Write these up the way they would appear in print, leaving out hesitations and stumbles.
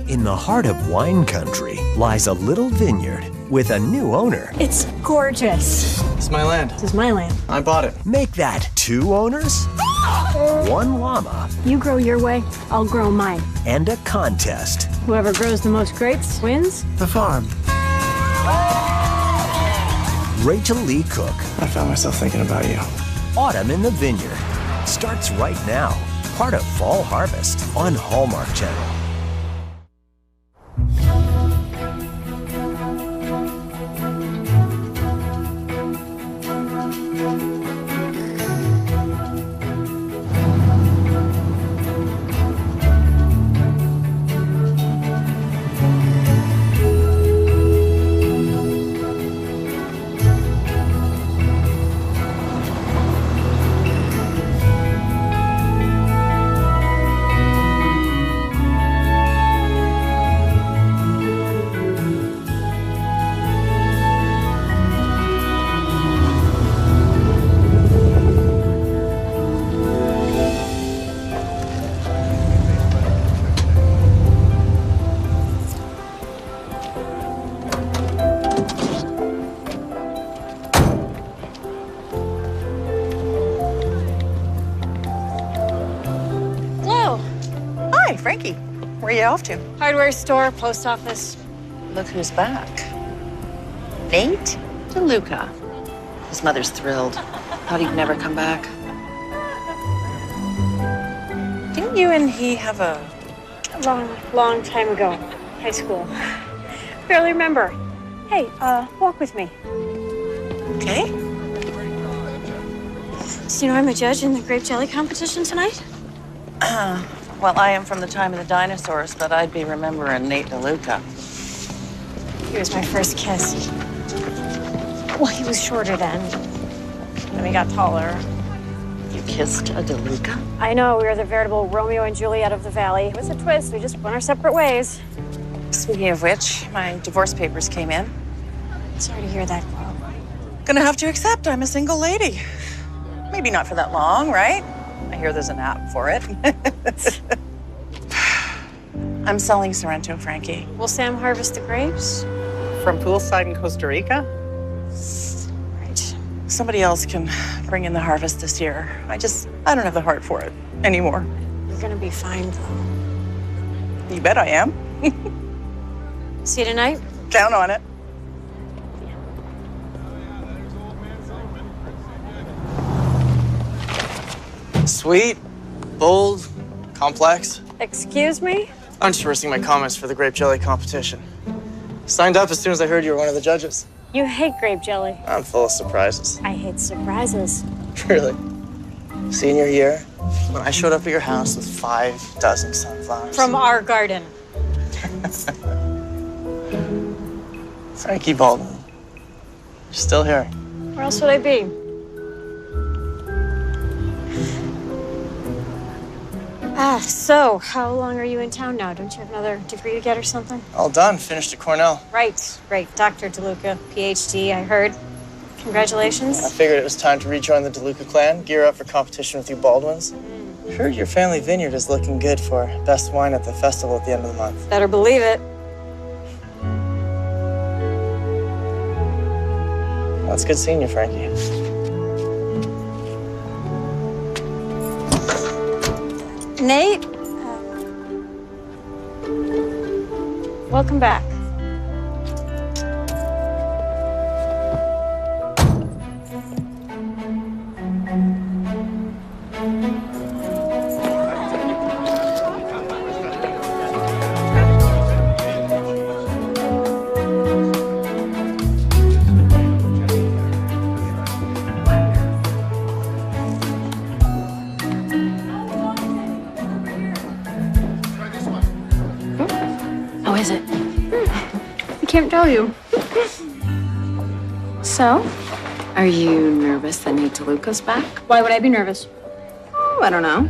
In the heart of wine country lies a little vineyard with a new owner. It's gorgeous. It's my land. This is my land. I bought it. Make that 2 owners, 1 llama, You grow your way, I'll grow mine. and a contest. Whoever grows the most grapes wins. The farm. Rachel Lee Cook, I found myself thinking about you. Autumn in the Vineyard, starts right now. Part of Fall Harvest on Hallmark Channel. Hi, Frankie. Where are you off to? Hardware store, post office. Look who's back. Nate DeLuca. His mother's thrilled. Thought he'd never come back. Didn't you and he have a... Long time ago. High school. Barely remember. Hey, walk with me. Okay. So you know I'm a judge in the grape jelly competition tonight? Well, I am from the time of the dinosaurs, but I'd be remembering Nate DeLuca. He was my first kiss. Well, he was shorter then. Then he got taller. You kissed a DeLuca? I know, we were the veritable Romeo and Juliet of the Valley. It was a twist, we just went our separate ways. Speaking of which, my divorce papers came in. Sorry to hear that, Chloe. Gonna have to accept I'm a single lady. Maybe not for that long, right? I hear there's an app for it. I'm selling Sorrento, Frankie. Will Sam harvest the grapes? From poolside in Costa Rica? Right. Somebody else can bring in the harvest this year. I don't have the heart for it anymore. You're gonna be fine, though. You bet I am. See you tonight? Count on it. Sweet, bold, complex. Excuse me? I'm just rehearsing my comments for the grape jelly competition. Signed up as soon as I heard you were one of the judges. You hate grape jelly. I'm full of surprises. I hate surprises. Really? Senior year, when I showed up at your house with 5 dozen sunflowers. From our garden. Frankie Baldwin. You're still here. Where else would I be? So, how long are you in town now? Don't you have another degree to get or something? All done. Finished at Cornell. Right. Dr. DeLuca, PhD, I heard. Congratulations. I figured it was time to rejoin the DeLuca clan, gear up for competition with you Baldwins. Heard your family vineyard is looking good for best wine at the festival at the end of the month. Better believe it. Well, it's good seeing you, Frankie. Nate, welcome back. How is it? I can't tell you. So, Are you nervous that Nate DeLuca's back? why would I be nervous? Oh, I don't know.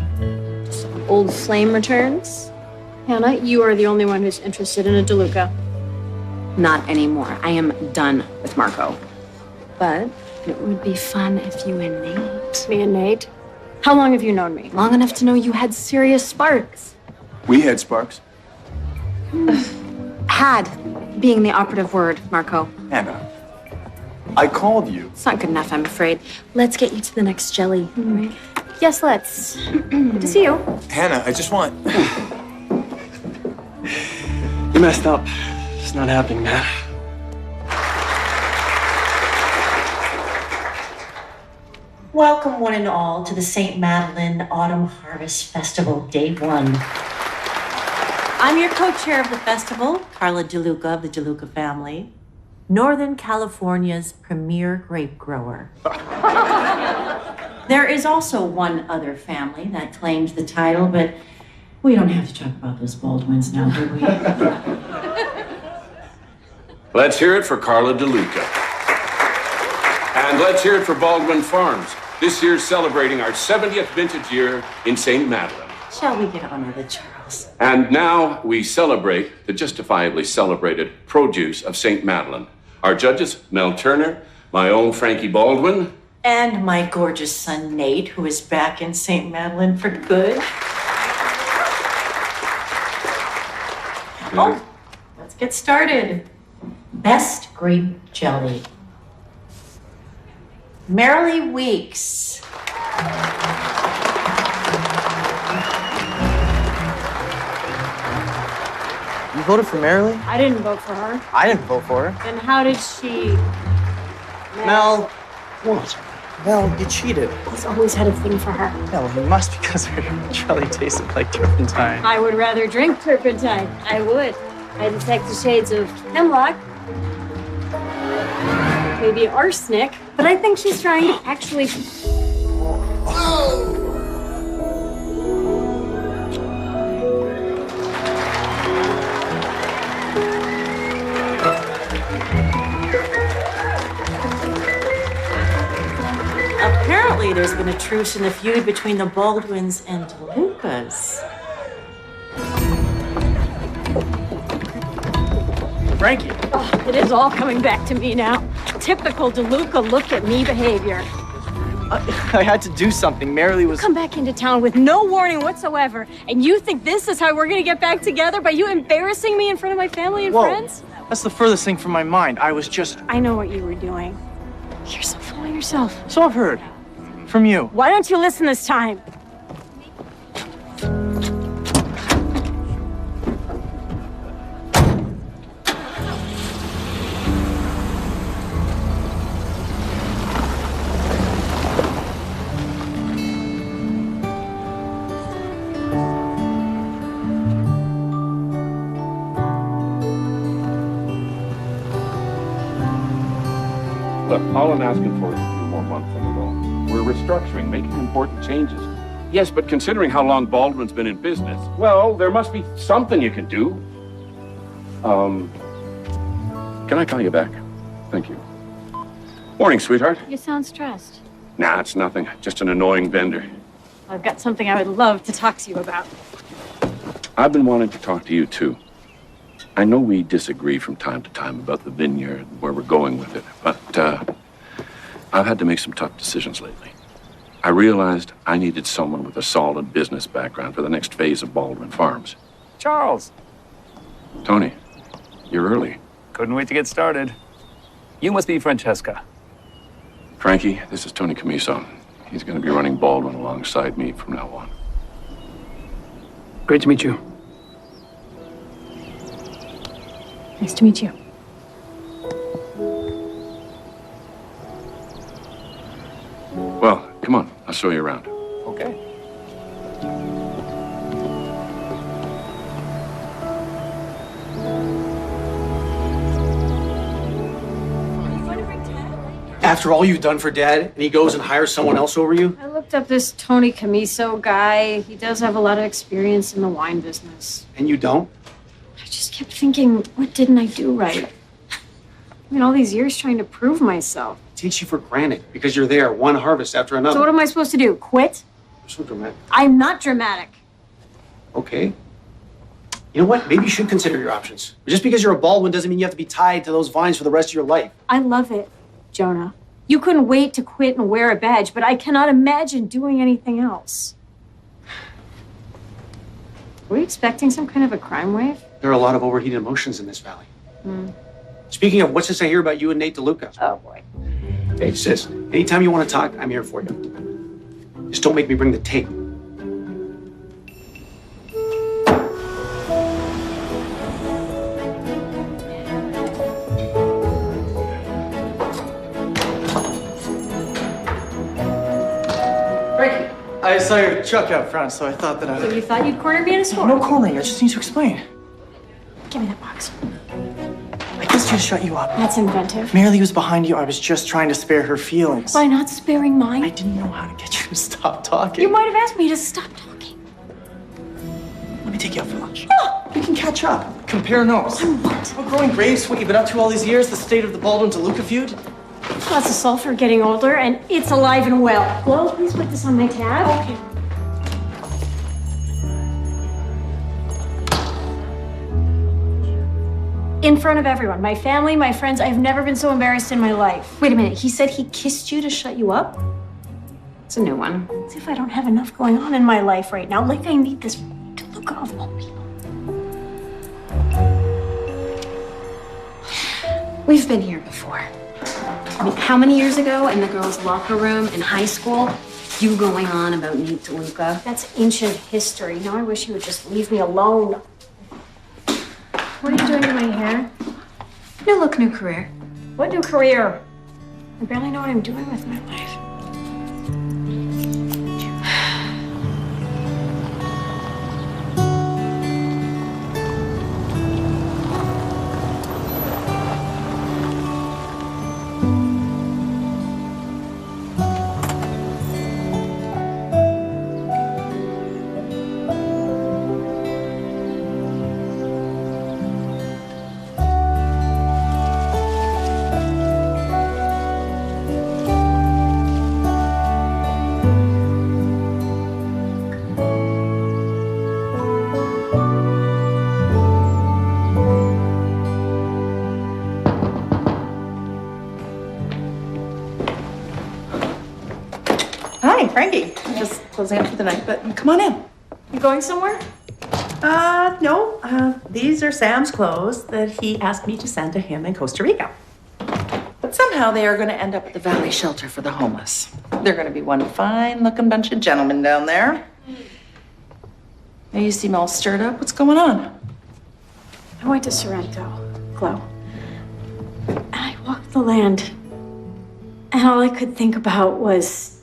Some old flame returns. Hannah, you are the only one who's interested in a DeLuca. Not anymore. I am done with Marco. But it would be fun if you and Nate. Me and Nate? How long have you known me? Long enough to know you had serious sparks. We had sparks. Had being the operative word, Marco. Hannah, I called you. It's not good enough, I'm afraid. Let's get you to the next jelly. All right. Yes, let's. Good to see you. Hannah, I just want... You messed up. It's not happening, man. Welcome, one and all, to the St. Madeleine Autumn Harvest Festival, Day 1. I'm your co-chair of the festival, Carla DeLuca of the DeLuca family, Northern California's premier grape grower. There is also one other family that claims the title, but we don't have to talk about those Baldwins now, do we? Let's hear it for Carla DeLuca. And let's hear it for Baldwin Farms. This year's celebrating our 70th vintage year in St. Madeleine. Shall we get on with it, Charles? And now we celebrate the justifiably celebrated produce of St. Madeleine. Our judges, Mel Turner, my own Frankie Baldwin. And my gorgeous son, Nate, who is back in St. Madeleine for good. Oh, let's get started. Best grape jelly. Merrily Weeks. You voted for Marilee? I didn't vote for her. I didn't vote for her. Then how did she? Mel. What? Mel, you cheated. He's always had a thing for her. No, it must because her jelly tasted like turpentine. I would rather drink turpentine. I would. I detect the shades of hemlock. Maybe arsenic. But I think she's trying to actually... Apparently, there's been a truce in the feud between the Baldwins and DeLucas. Frankie. Oh, it is all coming back to me now. Typical DeLuca look-at-me behavior. I had to do something. Marilee was... Come back into town with no warning whatsoever, and you think this is how we're gonna get back together by you embarrassing me in front of my family and friends? That's the furthest thing from my mind. I was just... I know what you were doing. You're so full of yourself. So I've heard. From you. Why don't you listen this time? Look, all I'm asking for is a few more months on the road. We're restructuring, making important changes. Yes, but considering how long Baldwin's been in business, well, there must be something you can do. Can I call you back? Thank you. Morning, sweetheart. You sound stressed. Nah, it's nothing. Just an annoying vendor. I've got something I would love to talk to you about. I've been wanting to talk to you, too. I know we disagree from time to time about the vineyard and where we're going with it, but I've had to make some tough decisions lately. I realized I needed someone with a solid business background for the next phase of Baldwin Farms. Charles. Tony, you're early. Couldn't wait to get started. You must be Francesca. Frankie, this is Tony Camiso. He's going to be running Baldwin alongside me from now on. Great to meet you. Nice to meet you. Well, come on. I'll show you around. Okay. After all you've done for Dad, and he goes and hires someone else over you? I looked up this Tony Camiso guy. He does have a lot of experience in the wine business. And you don't? I just kept thinking, what didn't I do right? I mean, all these years trying to prove myself. It takes you for granted because you're there, one harvest after another. So what am I supposed to do? Quit? You're so dramatic. I'm not dramatic. Okay. You know what? Maybe you should consider your options. Just because you're a Baldwin doesn't mean you have to be tied to those vines for the rest of your life. I love it, Jonah. You couldn't wait to quit and wear a badge, but I cannot imagine doing anything else. Were you expecting some kind of a crime wave? There are a lot of overheated emotions in this valley. Speaking of, what's this I hear about you and Nate DeLuca? Oh, boy. Hey, sis, anytime you want to talk, I'm here for you. Just don't make me bring the tape. Frankie, I saw your truck out front, so I thought that I So would... you thought you'd corner me in a store? No cornering, I just need to explain. Give me that box. I kissed you to shut you up. That's inventive. Merely was behind you. I was just trying to spare her feelings. By not sparing mine? I didn't know how to get you to stop talking. You might have asked me to stop talking. Let me take you out for lunch. We can catch up. Compare notes. What? What growing grapes, what you've been up to all these years, the state of the Baldwin-DeLuca feud. Lots of sulfur getting older, and it's alive and well. Flo, please put this on my tab. Okay. In front of everyone. My family, my friends. I've never been so embarrassed in my life. Wait a minute, he said he kissed you to shut you up? It's a new one. As if I don't have enough going on in my life right now. Like I need this DeLuca of all people. We've been here before. I mean, how many years ago in the girls' locker room in high school, you going on about Nate DeLuca? That's ancient history. Now I wish you would just leave me alone. What are you doing to my hair? New look, new career. What new career? I barely know what I'm doing with my life. Hi, Frankie. Just closing up for the night, but come on in. You going somewhere? No. These are Sam's clothes that he asked me to send to him in Costa Rica. But somehow they are going to end up at the Valley Shelter for the Homeless. They're going to be one fine-looking bunch of gentlemen down there. Now you seem all stirred up. What's going on? I went to Sorrento, Chloe. And I walked the land. And all I could think about was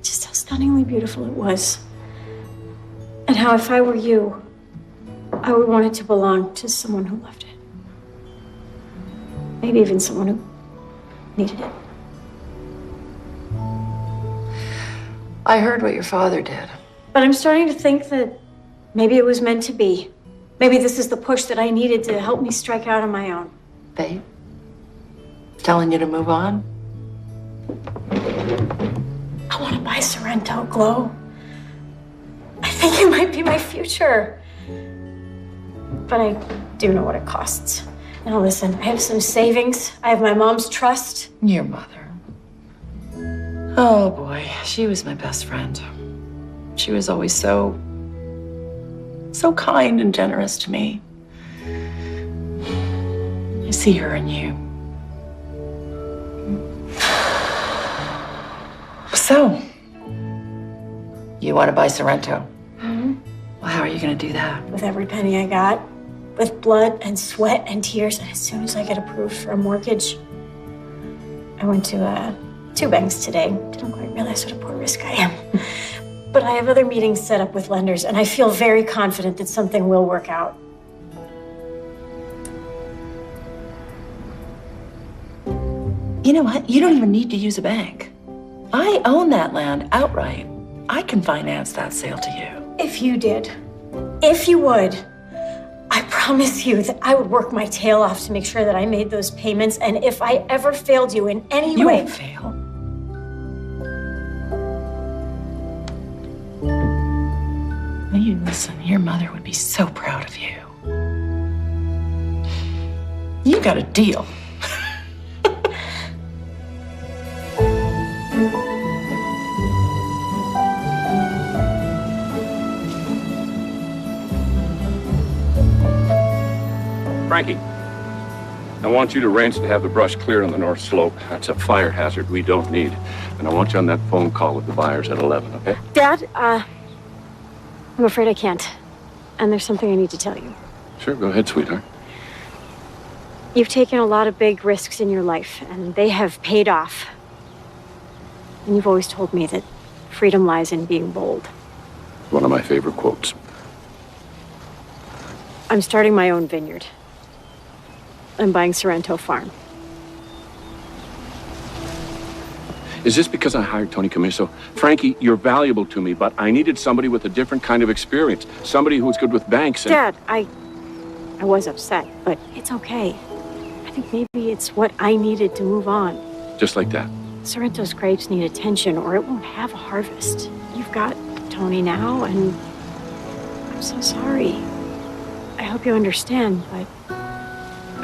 just how stunningly beautiful it was. And how if I were you, I would want it to belong to someone who loved it. Maybe even someone who needed it. I heard what your father did. But I'm starting to think that maybe it was meant to be. Maybe this is the push that I needed to help me strike out on my own. Babe? Telling you to move on? I want to buy Sorrento, Glow. I think it might be my future. But I do know what it costs. Now listen, I have some savings. I have my mom's trust. Your mother. Oh boy, she was my best friend. She was always so kind and generous to me. I see her in you. So, you want to buy Sorrento? Mm-hmm. Well, how are you going to do that? With every penny I got, with blood and sweat and tears, and as soon as I get approved for a mortgage. I went to 2 banks today. Didn't quite realize what a poor risk I am. But I have other meetings set up with lenders, and I feel very confident that something will work out. You know what? You don't even need to use a bank. I own that land outright. I can finance that sale to you. If you did, if you would, I promise you that I would work my tail off to make sure that I made those payments, and if I ever failed you in any You way... won't fail. Now you listen, your mother would be so proud of you. You got a deal. Frankie, I want you to arrange to have the brush cleared on the north slope. That's a fire hazard we don't need. And I want you on that phone call with the buyers at 11, okay? Dad, I'm afraid I can't. And there's something I need to tell you. Sure, go ahead, sweetheart. You've taken a lot of big risks in your life, and they have paid off. And you've always told me that freedom lies in being bold. One of my favorite quotes. I'm starting my own vineyard. I'm buying Sorrento Farm. Is this because I hired Tony Camiso? Frankie, you're valuable to me, but I needed somebody with a different kind of experience. Somebody who's good with banks and... Dad, I was upset, but it's okay. I think maybe it's what I needed to move on. Just like that. Sorrento's grapes need attention or it won't have a harvest. You've got Tony now, and I'm so sorry. I hope you understand, but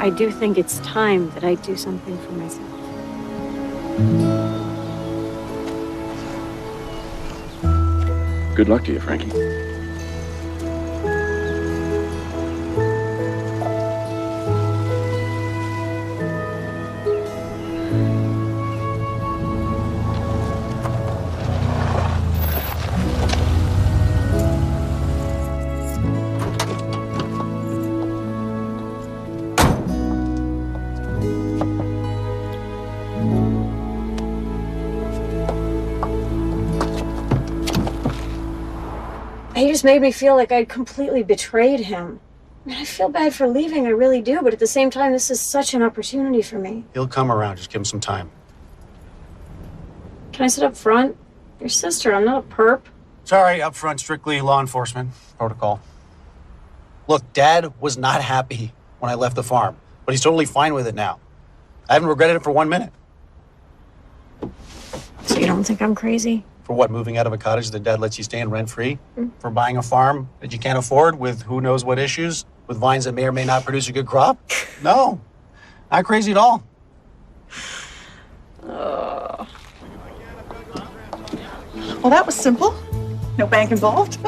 I do think it's time that I do something for myself. Good luck to you, Frankie. He just made me feel like I'd completely betrayed him. I mean, I feel bad for leaving, I really do, but at the same time, this is such an opportunity for me. He'll come around. Just give him some time. Can I sit up front? Your sister, I'm not a perp. Sorry, up front, strictly law enforcement protocol. Look, Dad was not happy when I left the farm, but he's totally fine with it now. I haven't regretted it for 1 minute. So you don't think I'm crazy? For what, moving out of a cottage that Dad lets you stay in rent-free? For buying a farm that you can't afford with who knows what issues? With vines that may or may not produce a good crop? No, not crazy at all. Well, that was simple. No bank involved.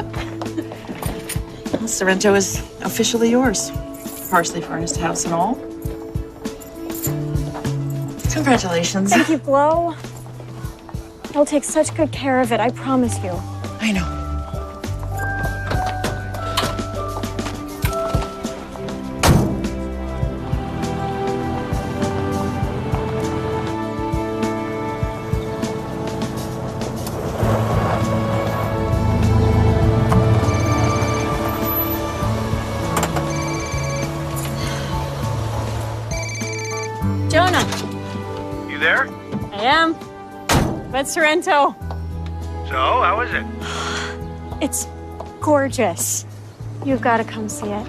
Well, Sorrento is officially yours. Partially furnished house and all. Congratulations. Thank you, Glow. I'll take such good care of it, I promise you. I know. Jonah. You there? I am. But Sorrento. So, how is it? It's gorgeous. You've got to come see it.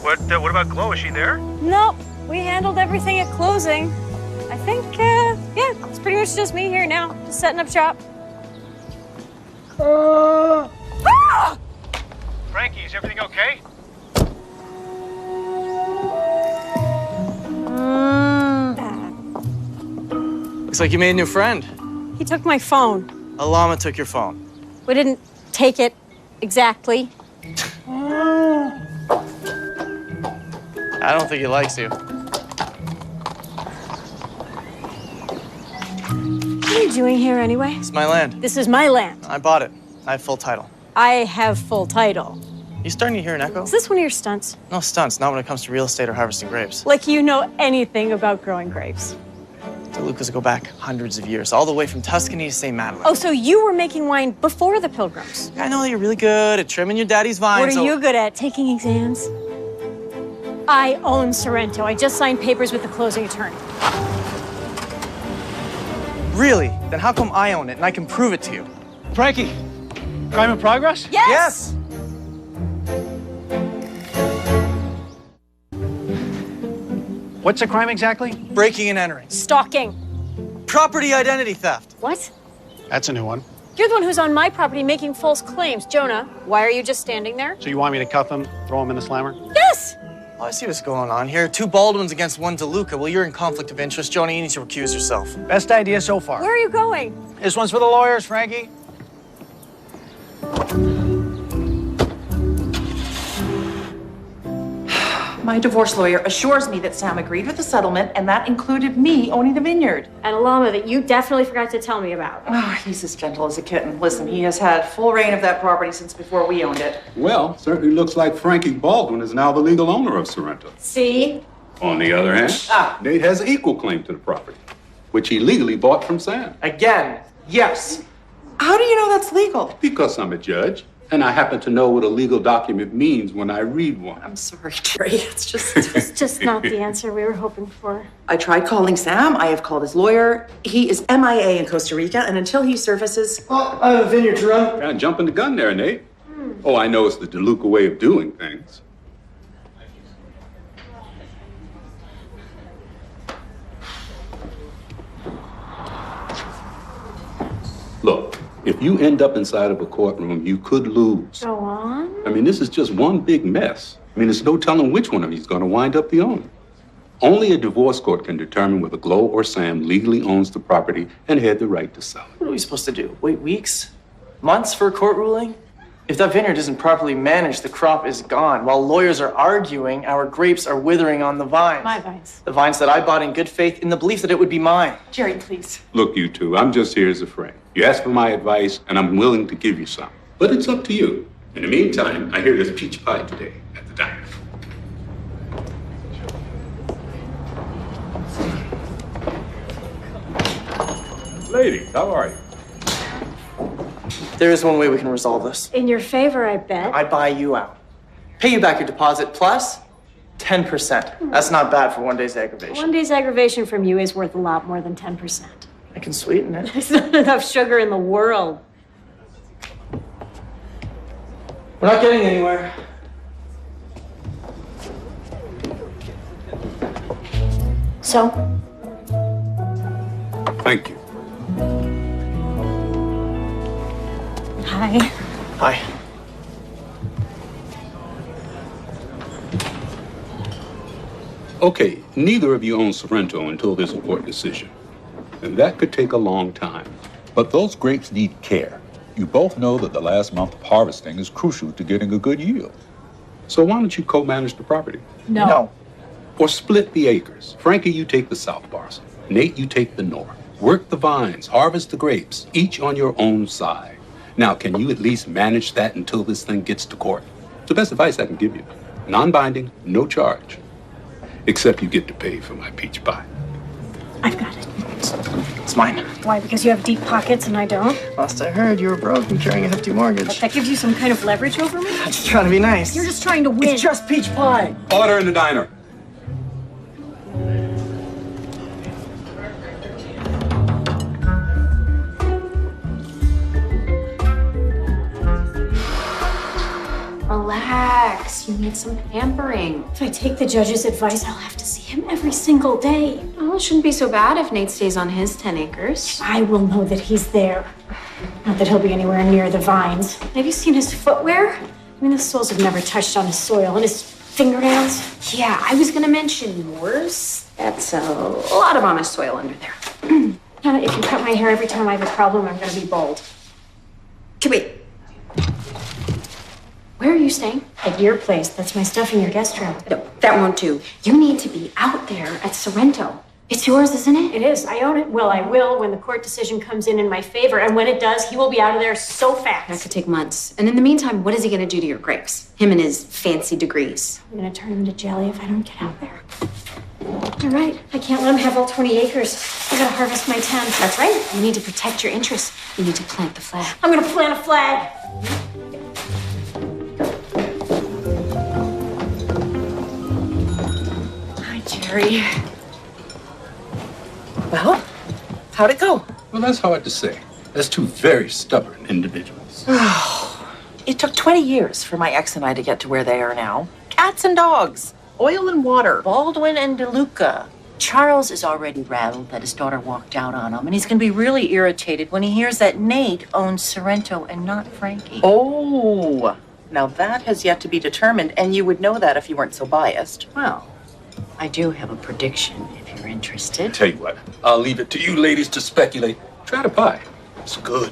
What about Chloe? Is she there? Nope. We handled everything at closing. I think, yeah, it's pretty much just me here now. Just setting up shop. Frankie, is everything okay? Looks like you made a new friend. He took my phone. A llama took your phone. We didn't take it exactly. I don't think he likes you. What are you doing here anyway? It's my land. This is my land. I bought it. I have full title. I have full title. You starting to hear an echo? Is this one of your stunts? No stunts, not when it comes to real estate or harvesting grapes. Like you know anything about growing grapes. DeLucas go back hundreds of years, all the way from Tuscany to St. Madeleine. Oh, so you were making wine before the Pilgrims? I know that you're really good at trimming your daddy's vines. What are you good at? Taking exams? I own Sorrento. I just signed papers with the closing attorney. Really? Then how come I own it and I can prove it to you? Frankie, crime in progress? Yes! What's a crime exactly? Breaking and entering. Stalking. Property identity theft. What? That's a new one. You're the one who's on my property making false claims. Jonah, why are you just standing there? So you want me to cuff him, throw him in the slammer? Yes! Oh, I see what's going on here. 2 Baldwins against 1 DeLuca. Well, you're in conflict of interest. Jonah, you need to recuse yourself. Best idea so far. Where are you going? This one's for the lawyers, Frankie. My divorce lawyer assures me that Sam agreed with the settlement, and that included me owning the vineyard. And a llama that you definitely forgot to tell me about. Oh, he's as gentle as a kitten. Listen, he has had full reign of that property since before we owned it. Well, certainly looks like Frankie Baldwin is now the legal owner of Sorrento. See? On the other hand, Nate has equal claim to the property, which he legally bought from Sam. Again, yes. How do you know that's legal? Because I'm a judge, and I happen to know what a legal document means when I read one. I'm sorry, Terry. It's just... It's just not the answer we were hoping for. I tried calling Sam. I have called his lawyer. He is MIA in Costa Rica, and until he surfaces... Well, I have a vineyard to run. Kind of jumping the gun there, Nate. Oh, I know it's the DeLuca way of doing things. Look, if you end up inside of a courtroom, you could lose. Go on. I mean, this is just one big mess. I mean, there's no telling which one of you is going to wind up the owner. Only a divorce court can determine whether Glow or Sam legally owns the property and had the right to sell it. What are we supposed to do? Wait weeks? Months for a court ruling? If that vineyard isn't properly managed, the crop is gone. While lawyers are arguing, our grapes are withering on the vines. My vines. The vines that I bought in good faith in the belief that it would be mine. Jerry, please. Look, you two, I'm just here as a friend. You asked for my advice, and I'm willing to give you some. But it's up to you. In the meantime, I hear there's peach pie today at the diner. Ladies, how are you? There is one way we can resolve this. In your favor, I bet. I buy you out. Pay you back your deposit plus 10%. That's not bad for one day's aggravation. One day's aggravation from you is worth a lot more than 10%. I can sweeten it. There's not enough sugar in the world. We're not getting anywhere. So? Thank you. Hi. Hi. Okay, neither of you own Sorrento until there's a court decision. And that could take a long time. But those grapes need care. You both know that the last month of harvesting is crucial to getting a good yield. So why don't you co-manage the property? No. Or split the acres. Frankie, you take the south parcel. Nate, you take the north. Work the vines, harvest the grapes, each on your own side. Now, can you at least manage that until this thing gets to court? It's the best advice I can give you. Non-binding, no charge. Except you get to pay for my peach pie. I've got it. It's mine. Why? Because you have deep pockets and I don't? Last I heard, you were broke and carrying a hefty mortgage. That gives you some kind of leverage over me? I'm just trying to be nice. You're just trying to win. It's just peach pie. Order in the diner. Relax. You need some pampering. If I take the judge's advice, I'll have to see him every single day. Well, it shouldn't be so bad if Nate stays on his 10 acres. I will know that he's there. Not that he'll be anywhere near the vines. Have you seen his footwear? I mean, the soles have never touched on his soil, and his fingernails. Yeah, I was gonna mention yours. That's a lot of honest soil under there. If you cut my hair every time I have a problem, I'm gonna be bold. Wait. Where are you staying? At your place. That's my stuff in your guest room. No, that won't do. You need to be out there at Sorrento. It's yours, isn't it? It is. I own it. Well, I will when the court decision comes in my favor. And when it does, he will be out of there so fast. That could take months. And in the meantime, what is he going to do to your grapes? Him and his fancy degrees. I'm going to turn him into jelly if I don't get out there. You're right. I can't let him have all 20 acres. I got to harvest my 10. That's right. You need to protect your interests. You need to plant the flag. I'm going to plant a flag. Jerry. Well, how'd it go? Well, that's hard to say. That's two very stubborn individuals. It took 20 years for my ex and I to get to where they are now. Cats and dogs, oil and water. Baldwin and DeLuca. Charles is already rattled that his daughter walked out on him, and he's going to be really irritated when he hears that Nate owns Sorrento and not Frankie. Oh, now that has yet to be determined, and you would know that if you weren't so biased. Well, I do have a prediction if you're interested. Tell you what, I'll leave it to you ladies to speculate. Try the pie. It's good.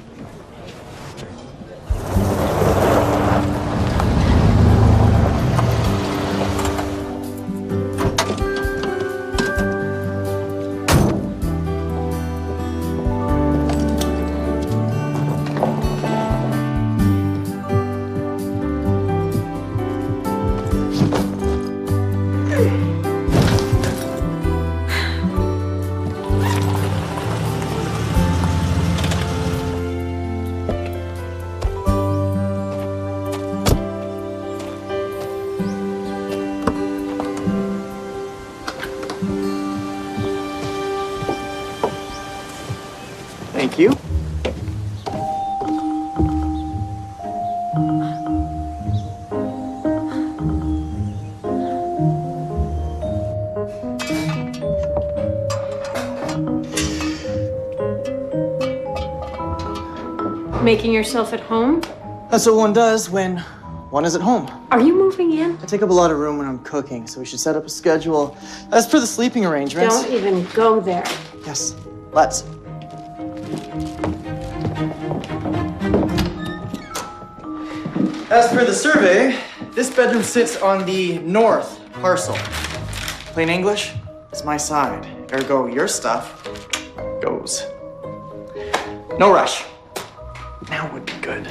Thank you. Making yourself at home? That's what one does when one is at home. Are you moving in? I take up a lot of room when I'm cooking, so we should set up a schedule as per the sleeping arrangements. Don't even go there. Yes, let's. As per the survey, this bedroom sits on the north parcel. Plain English, it's my side. Ergo, your stuff goes. No rush. Now would be good.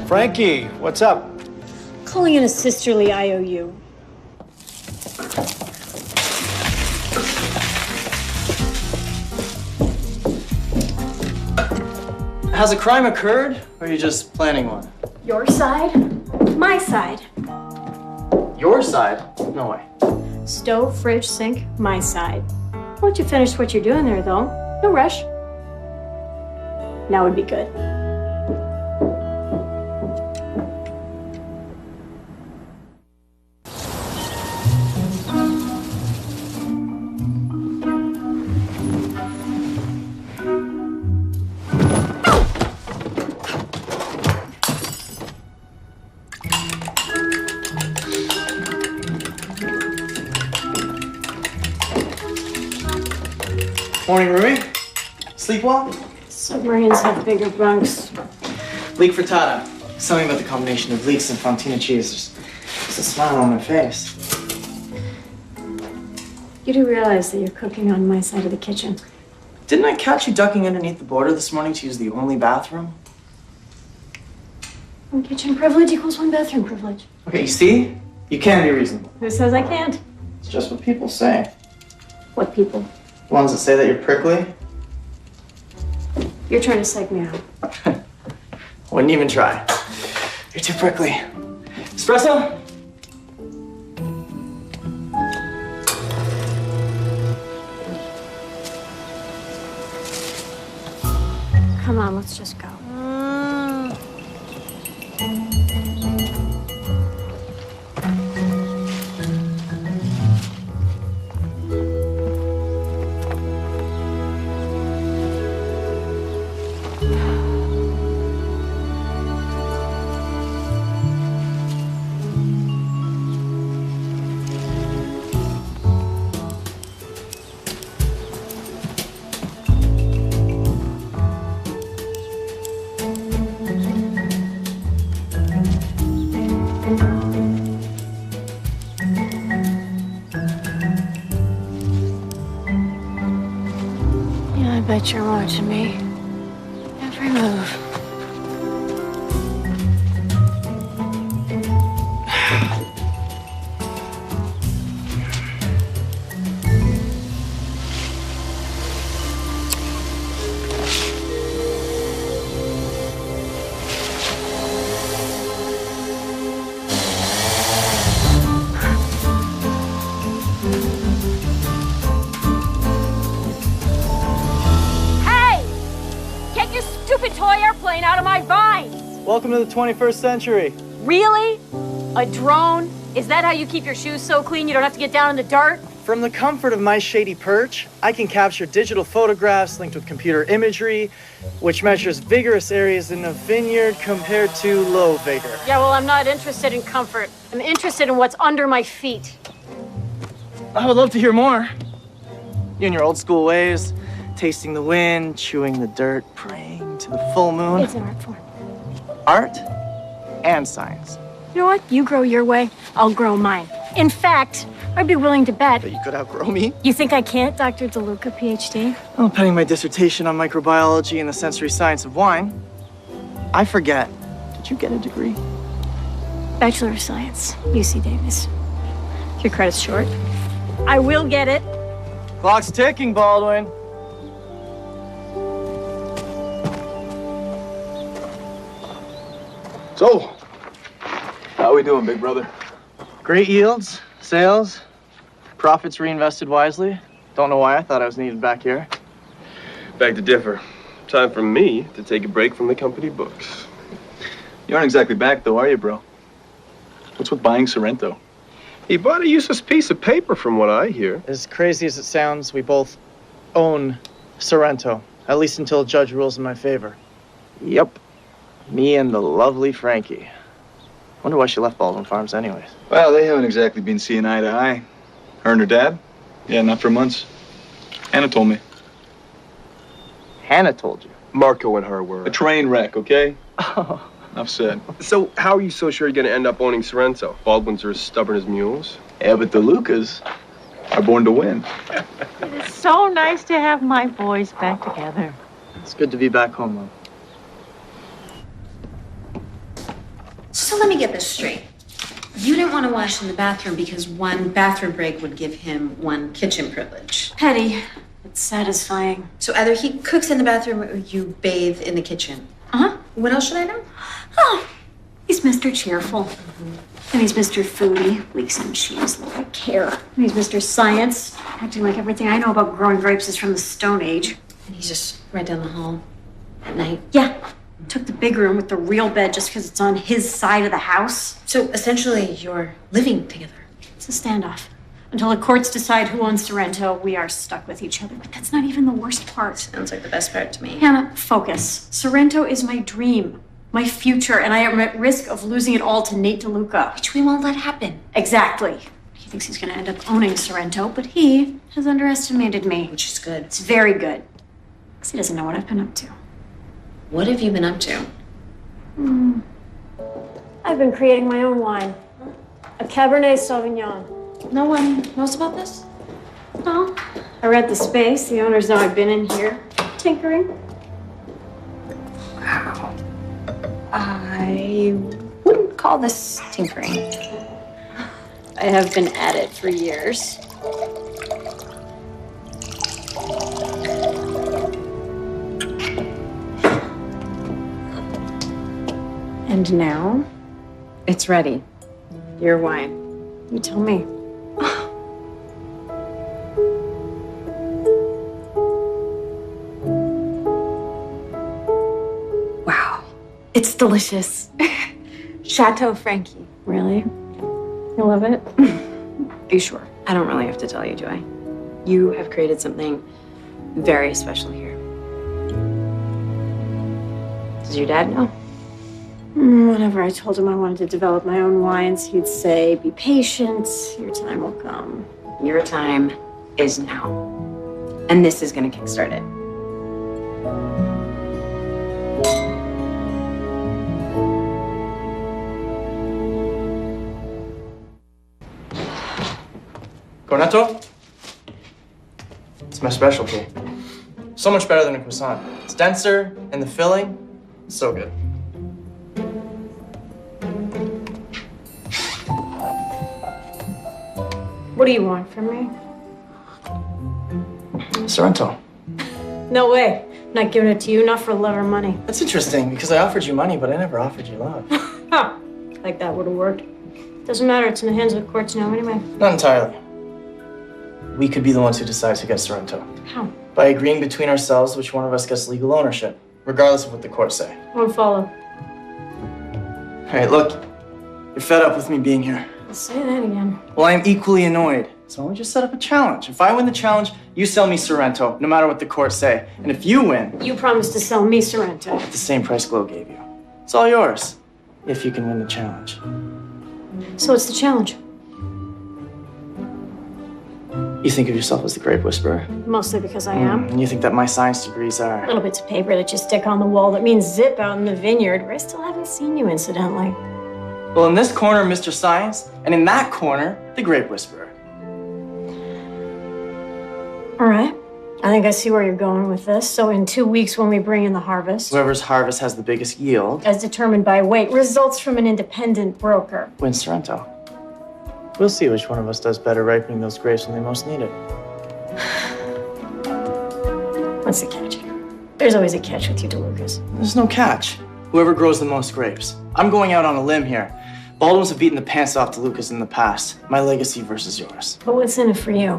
Frankie, what's up? Calling in a sisterly IOU. Has a crime occurred, or are you just planning one? Your side? My side. Your side? No way. Stove, fridge, sink, my side. Once you finish what you're doing there, though, no rush. Now would be good. Morning, Rui. Sleep well? Submarines have bigger bunks. Leek frittata. Something about the combination of leeks and fontina cheese. Just a smile on my face. You do realize that you're cooking on my side of the kitchen. Didn't I catch you ducking underneath the border this morning to use the only bathroom? One kitchen privilege equals one bathroom privilege. Okay, you see? You can be reasonable. Who says I can't? It's just what people say. What people? The ones that say that you're prickly? You're trying to psych me out. Wouldn't even try. You're too prickly. Espresso? Come on, let's just go. I bet you're watching me. Every move. Stupid toy airplane out of my vines! Welcome to the 21st century. Really? A drone? Is that how you keep your shoes so clean you don't have to get down in the dirt? From the comfort of my shady perch, I can capture digital photographs linked with computer imagery, which measures vigorous areas in a vineyard compared to low vigor. Yeah, well, I'm not interested in comfort. I'm interested in what's under my feet. I would love to hear more. You and your old school ways, tasting the wind, chewing the dirt, praying to the full moon. It's an art form. Art and science. You know what? You grow your way, I'll grow mine. In fact, I'd be willing to bet. But you could outgrow me. You think I can't, Dr. DeLuca, PhD? Well, penning my dissertation on microbiology and the sensory science of wine. I forget. Did you get a degree? Bachelor of Science, UC Davis. If your credit's short, I will get it. Clock's ticking, Baldwin. So, how we doing, big brother? Great yields, sales, profits reinvested wisely. Don't know why I thought I was needed back here. Beg to differ. Time for me to take a break from the company books. You aren't exactly back, though, are you, bro? What's with buying Sorrento? He bought a useless piece of paper, from what I hear. As crazy as it sounds, we both own Sorrento, at least until a judge rules in my favor. Yep, me and the lovely Frankie. Wonder why she left Baldwin Farms anyways. Well, they haven't exactly been seeing eye to eye. Her and her dad? Yeah, not for months. Hannah told me. Hannah told you? Marco and her were. A train wreck, okay? Oh. Enough said. So how are you so sure you're going to end up owning Sorrento? Baldwins are as stubborn as mules. Yeah, but the Lucas are born to win. It is so nice to have my boys back together. It's good to be back home, Mom. So let me get this straight. You didn't want to wash in the bathroom because one bathroom break would give him one kitchen privilege. Petty, but satisfying. So either he cooks in the bathroom or you bathe in the kitchen. Uh-huh. What else should I know? Oh, he's Mr. Cheerful. And he's Mr. Foodie. Leaks in cheese, like I care. And he's Mr. Science, acting like everything I know about growing grapes is from the Stone Age. And he's just right down the hall at night. Yeah. Took the big room with the real bed just because it's on his side of the house. So essentially, you're living together. It's a standoff. Until the courts decide who owns Sorrento, we are stuck with each other. But that's not even the worst part. Sounds like the best part to me. Hannah, focus. Sorrento is my dream, my future, and I am at risk of losing it all to Nate DeLuca. Which we won't let happen. Exactly. He thinks he's going to end up owning Sorrento, but he has underestimated me. Which is good. It's very good. Because he doesn't know what I've been up to. What have you been up to? I've been creating my own wine. A Cabernet Sauvignon. No one knows about this? No. I read the space. The owners know I've been in here tinkering. Wow. I wouldn't call this tinkering. I have been at it for years. And now, It's ready. your wine. You tell me. Wow. It's delicious. Chateau Frankie. Really? You love it? Are you sure? I don't really have to tell you, do I? You have created something very special here. Does your dad know? Whenever I told him I wanted to develop my own wines, he'd say, be patient, your time will come. Your time is now. And this is gonna kickstart it. Cornetto? It's my specialty. So much better than a croissant. It's denser, and the filling, it's so good. What do you want from me? Sorrento. No way. Not giving it to you, not for love or money. That's interesting, because I offered you money, but I never offered you love. Huh. Like that would have worked. Doesn't matter, it's in the hands of the courts now anyway. Not entirely. We could be the ones who decides who gets Sorrento. How? By agreeing between ourselves which one of us gets legal ownership, regardless of what the courts say. Won't follow. Hey, look, you're fed up with me being here. I'll say that again. Well, I am equally annoyed. So why don't we just set up a challenge? If I win the challenge, you sell me Sorrento, no matter what the courts say. And if you win, You promised to sell me Sorrento. at the same price Glow gave you. It's all yours, if you can win the challenge. So what's the challenge? You think of yourself as the grape whisperer. Mostly because I am. And you think that my science degrees are... Little bits of paper that you stick on the wall that means zip out in the vineyard, where I still haven't seen you, incidentally. Well, in this corner, Mr. Science, and in that corner, the Grape Whisperer. All right. I think I see where you're going with this. So in 2 weeks when we bring in the harvest, Whoever's harvest has the biggest yield as determined by weight, results from an independent broker. wins Sorrento. We'll see which one of us does better ripening those grapes when they most need it. What's the catch? There's always a catch with you, DeLucas. There's no catch. Whoever grows the most grapes. I'm going out on a limb here. Baldwins have beaten the pants off DeLucas in the past. My legacy versus yours. But what's in it for you?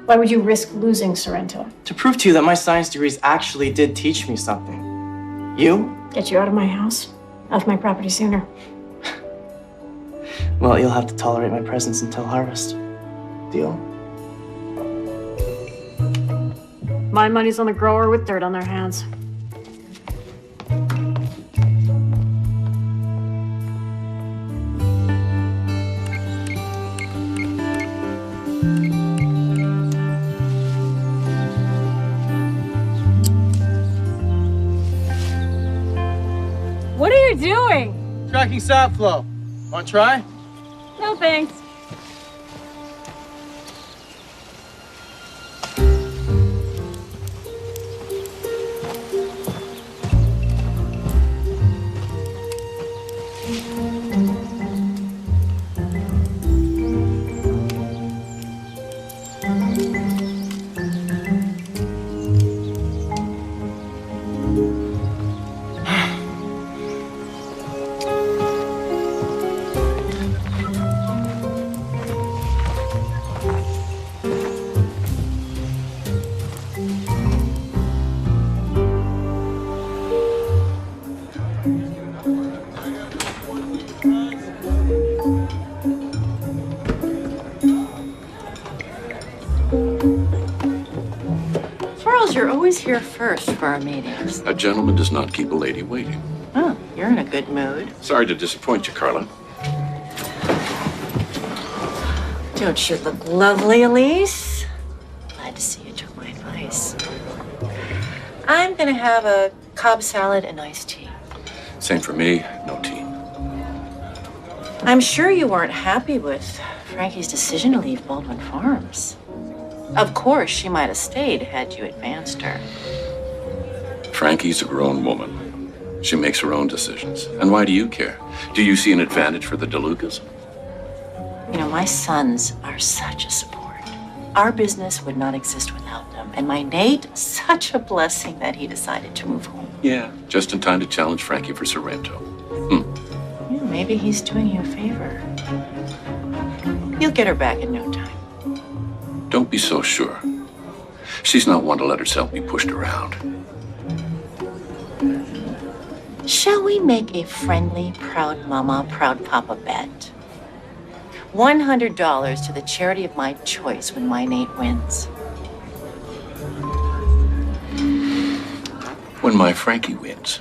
Why would you risk losing Sorrento? To prove to you that my science degrees actually did teach me something. You? Get you out of my house, off my property sooner. Well, you'll have to tolerate my presence until harvest. Deal? My money's on the grower with dirt on their hands. What are you doing? Tracking sap flow. Want to try? No thanks. Charles, you're always here first for our meetings. A gentleman does not keep a lady waiting. Oh, you're in a good mood. Sorry to disappoint you, Carla. Don't you look lovely, Elise? Glad to see you took my advice. I'm gonna have a Cobb salad and iced tea. Same for me, no tea. I'm sure you weren't happy with Frankie's decision to leave Baldwin Farms. Of course, she might have stayed had you advanced her. Frankie's a grown woman. She makes her own decisions. And why do you care? Do you see an advantage for the DeLucas? You know, my sons are such a support. Our business would not exist without them. And my Nate, such a blessing that he decided to move home. Yeah, just in time to challenge Frankie for Sorrento. Yeah, maybe he's doing you a favor. You'll get her back in no time. Don't be so sure. She's not one to let herself be pushed around. Shall we make a friendly, proud mama, proud papa bet? $100 to the charity of my choice when my Nate wins. When my Frankie wins.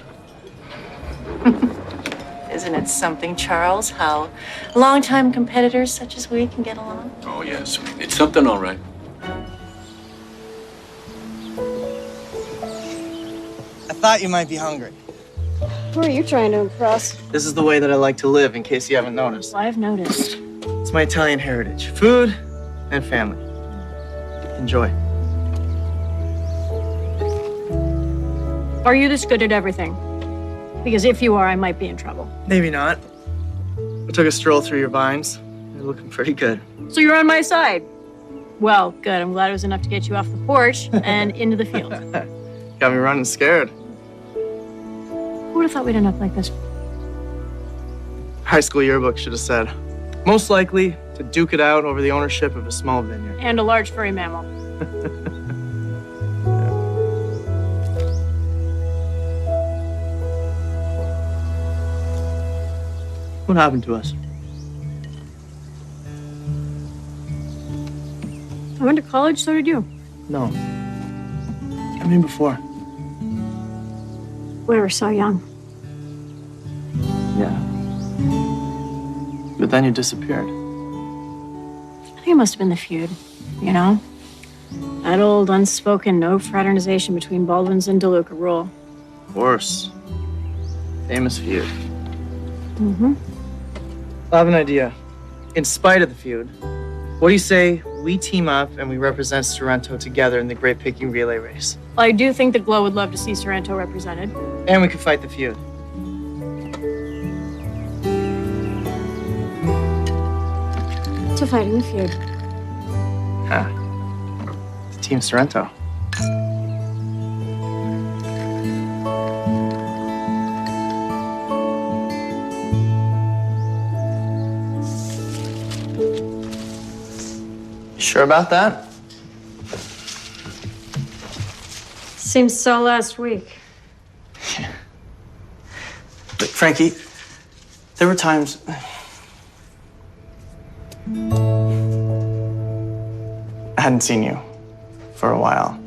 Isn't it something, Charles, how longtime competitors such as we can get along? Oh, yes. It's something, all right. I thought you might be hungry. Who are you trying to impress? This is the way that I like to live, in case you haven't noticed. I've noticed. It's my Italian heritage. Food and family. Enjoy. Are you this good at everything? Because if you are, I might be in trouble. Maybe not. I took a stroll through your vines. You're looking pretty good. So you're on my side. Well, good. I'm glad it was enough to get you off the porch and into the field. Got me running scared. Who would have thought we'd end up like this? High school yearbook should have said, most likely to duke it out over the ownership of a small vineyard. And a large furry mammal. What happened to us? I went to college, so did you. No. I mean before. We were so young. Yeah. But then you disappeared. I think it must have been the feud, you know? That old unspoken no fraternization between Baldwins and DeLuca rule. Of course. Famous feud. Mm-hmm. I have an idea. In spite of the feud, what do you say we team up and we represent Sorrento together in the grape picking relay race? Well, I do think that Glow would love to see Sorrento represented. And we could fight the feud. To fighting the feud. Huh. Team Sorrento. You sure about that? Seems so last week. Look, Frankie, there were times... I hadn't seen you for a while.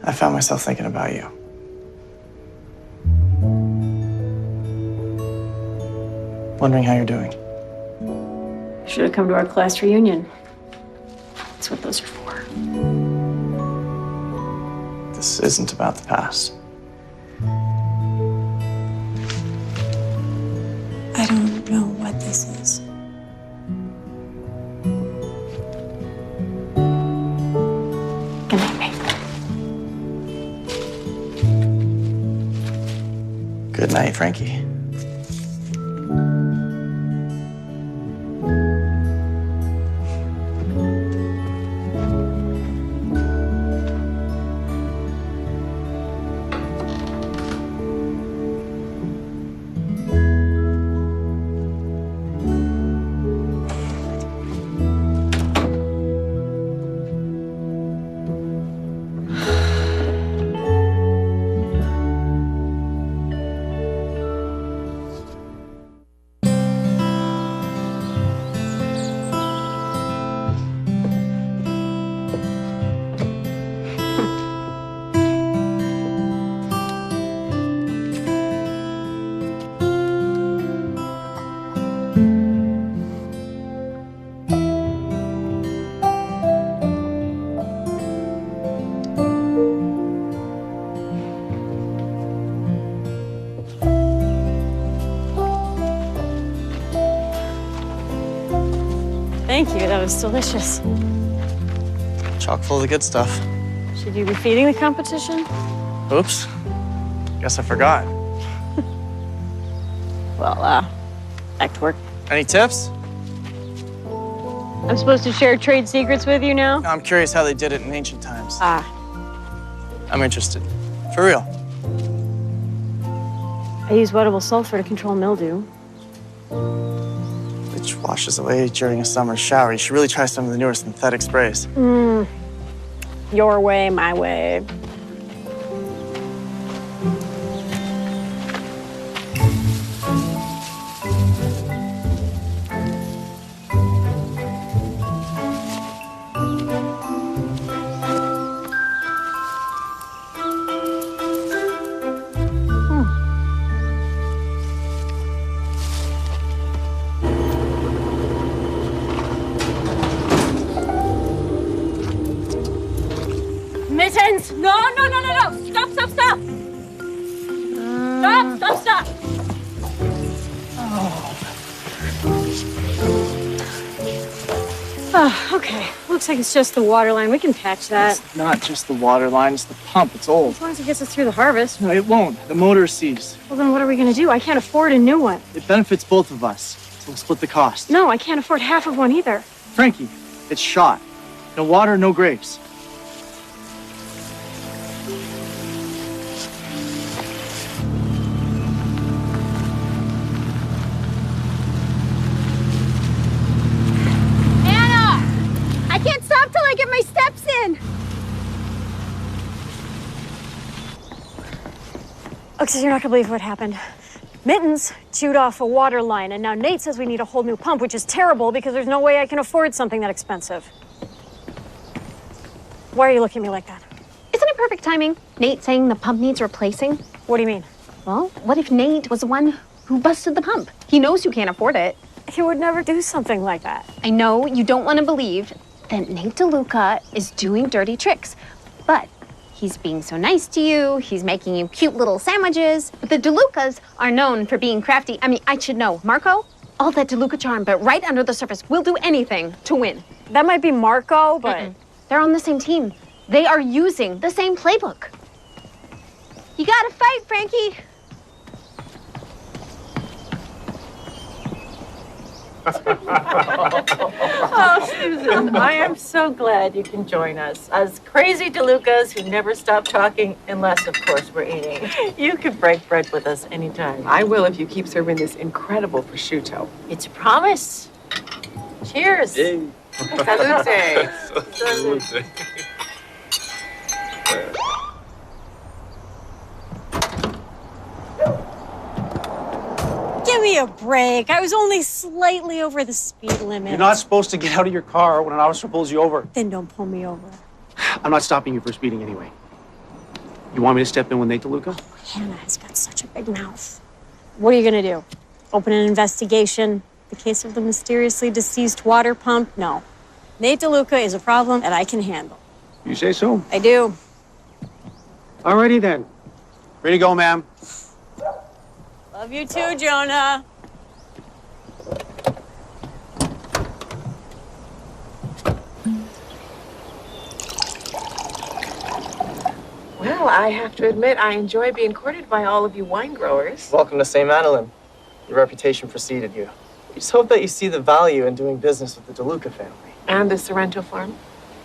I found myself thinking about you. Wondering how you're doing. You should have come to our class reunion. That's what those are for. This isn't about the past. I don't know what this is. Good night, babe. Good night, Frankie. Thank you, that was delicious. Chock full of the good stuff. Should you be feeding the competition? Oops. Guess I forgot. Well, back to work. Any tips? I'm supposed to share trade secrets with you now? I'm curious how they did it in ancient times. Ah. I'm interested. For real. I use wettable sulfur to control mildew. Which washes away during a summer shower. You should really try some of the newer synthetic sprays. Your way, my way. Mittens! No! Stop! Stop! Oh, okay. Looks like it's just the water line. We can patch that. It's not just the water line, it's the pump. It's old. As long as it gets us through the harvest. No, it won't. The motor is seized. Well, then what are we going to do? I can't afford a new one. It benefits both of us, so we'll split the cost. No, I can't afford half of one either. Frankie, it's shot. No water, no grapes. I can't stop till I get my steps in. Okay, so you're not gonna believe what happened. Mittens chewed off a water line, and now Nate says we need a whole new pump, which is terrible because there's no way I can afford something that expensive. Why are you looking at me like that? Isn't it perfect timing? Nate saying the pump needs replacing. What do you mean? Well, what if Nate was the one who busted the pump? He knows you can't afford it. He would never do something like that. I know you don't want to believe that Nate DeLuca is doing dirty tricks, but he's being so nice to you. He's making you cute little sandwiches. But the DeLucas are known for being crafty. I mean, I should know. Marco, All that DeLuca charm, but right under the surface. We'll do anything to win. That might be Marco, but they're on the same team. They are using the same playbook. You gotta fight, Frankie. Oh, Susan, I am so glad you can join us. Us crazy DeLucas who never stop talking, unless, of course, we're eating. You can break bread with us anytime. I will if you keep serving this incredible prosciutto. It's a promise. Cheers. Salute. Salute. give me a break. I was only slightly over the speed limit. You're not supposed to get out of your car when an officer pulls you over. Then don't pull me over. I'm not stopping you for speeding anyway. You want me to step in with Nate DeLuca? Hannah has got such a big mouth. What are you gonna do? Open an investigation? The case of the mysteriously deceased water pump? No. Nate DeLuca is a problem that I can handle. You say so? I do. Alrighty then. Ready to go, ma'am. Love you too, Jonah. Well, I have to admit, I enjoy being courted by all of you wine growers. Welcome to St. Madeleine. Your reputation preceded you. We just hope that you see the value in doing business with the DeLuca family. And the Sorrento farm.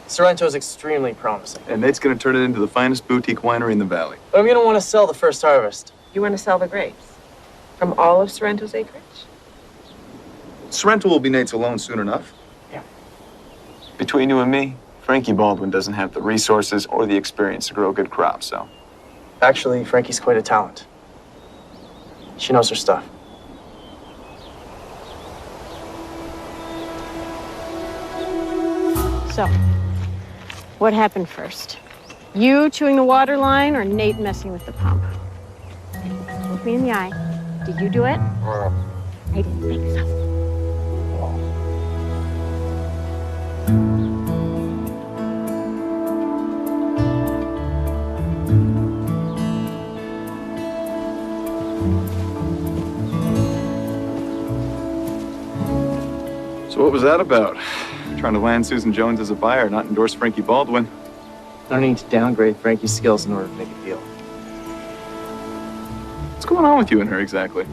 Sorrento is extremely promising. And Nate's gonna turn it into the finest boutique winery in the valley. But I'm gonna want to sell the first harvest. You want to sell the grapes? From all of Sorrento's acreage? Sorrento will be Nate's alone soon enough. Yeah. Between you and me, Frankie Baldwin doesn't have the resources or the experience to grow good crops, so. Actually, Frankie's quite a talent. She knows her stuff. So, what happened first? You chewing the water line or Nate messing with the pump? Look me in the eye. Did you do it? I didn't think so. So what was that about? Trying to land Susan Jones as a buyer, not endorse Frankie Baldwin. I don't need to downgrade Frankie's skills in order to make a deal. What's going on with you and her exactly?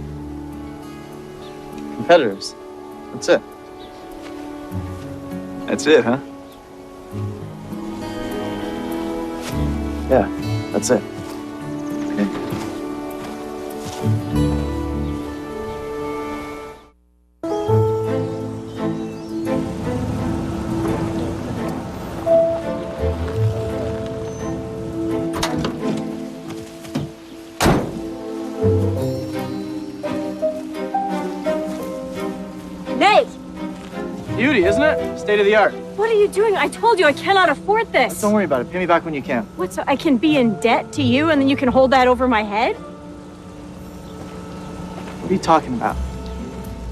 Competitors. That's it. That's it, huh? Yeah, that's it. Nate! Beauty, isn't it? State of the art. What are you doing? I told you I cannot afford this. Don't worry about it. Pay me back when you can. What, so I can be in debt to you and then you can hold that over my head? What are you talking about?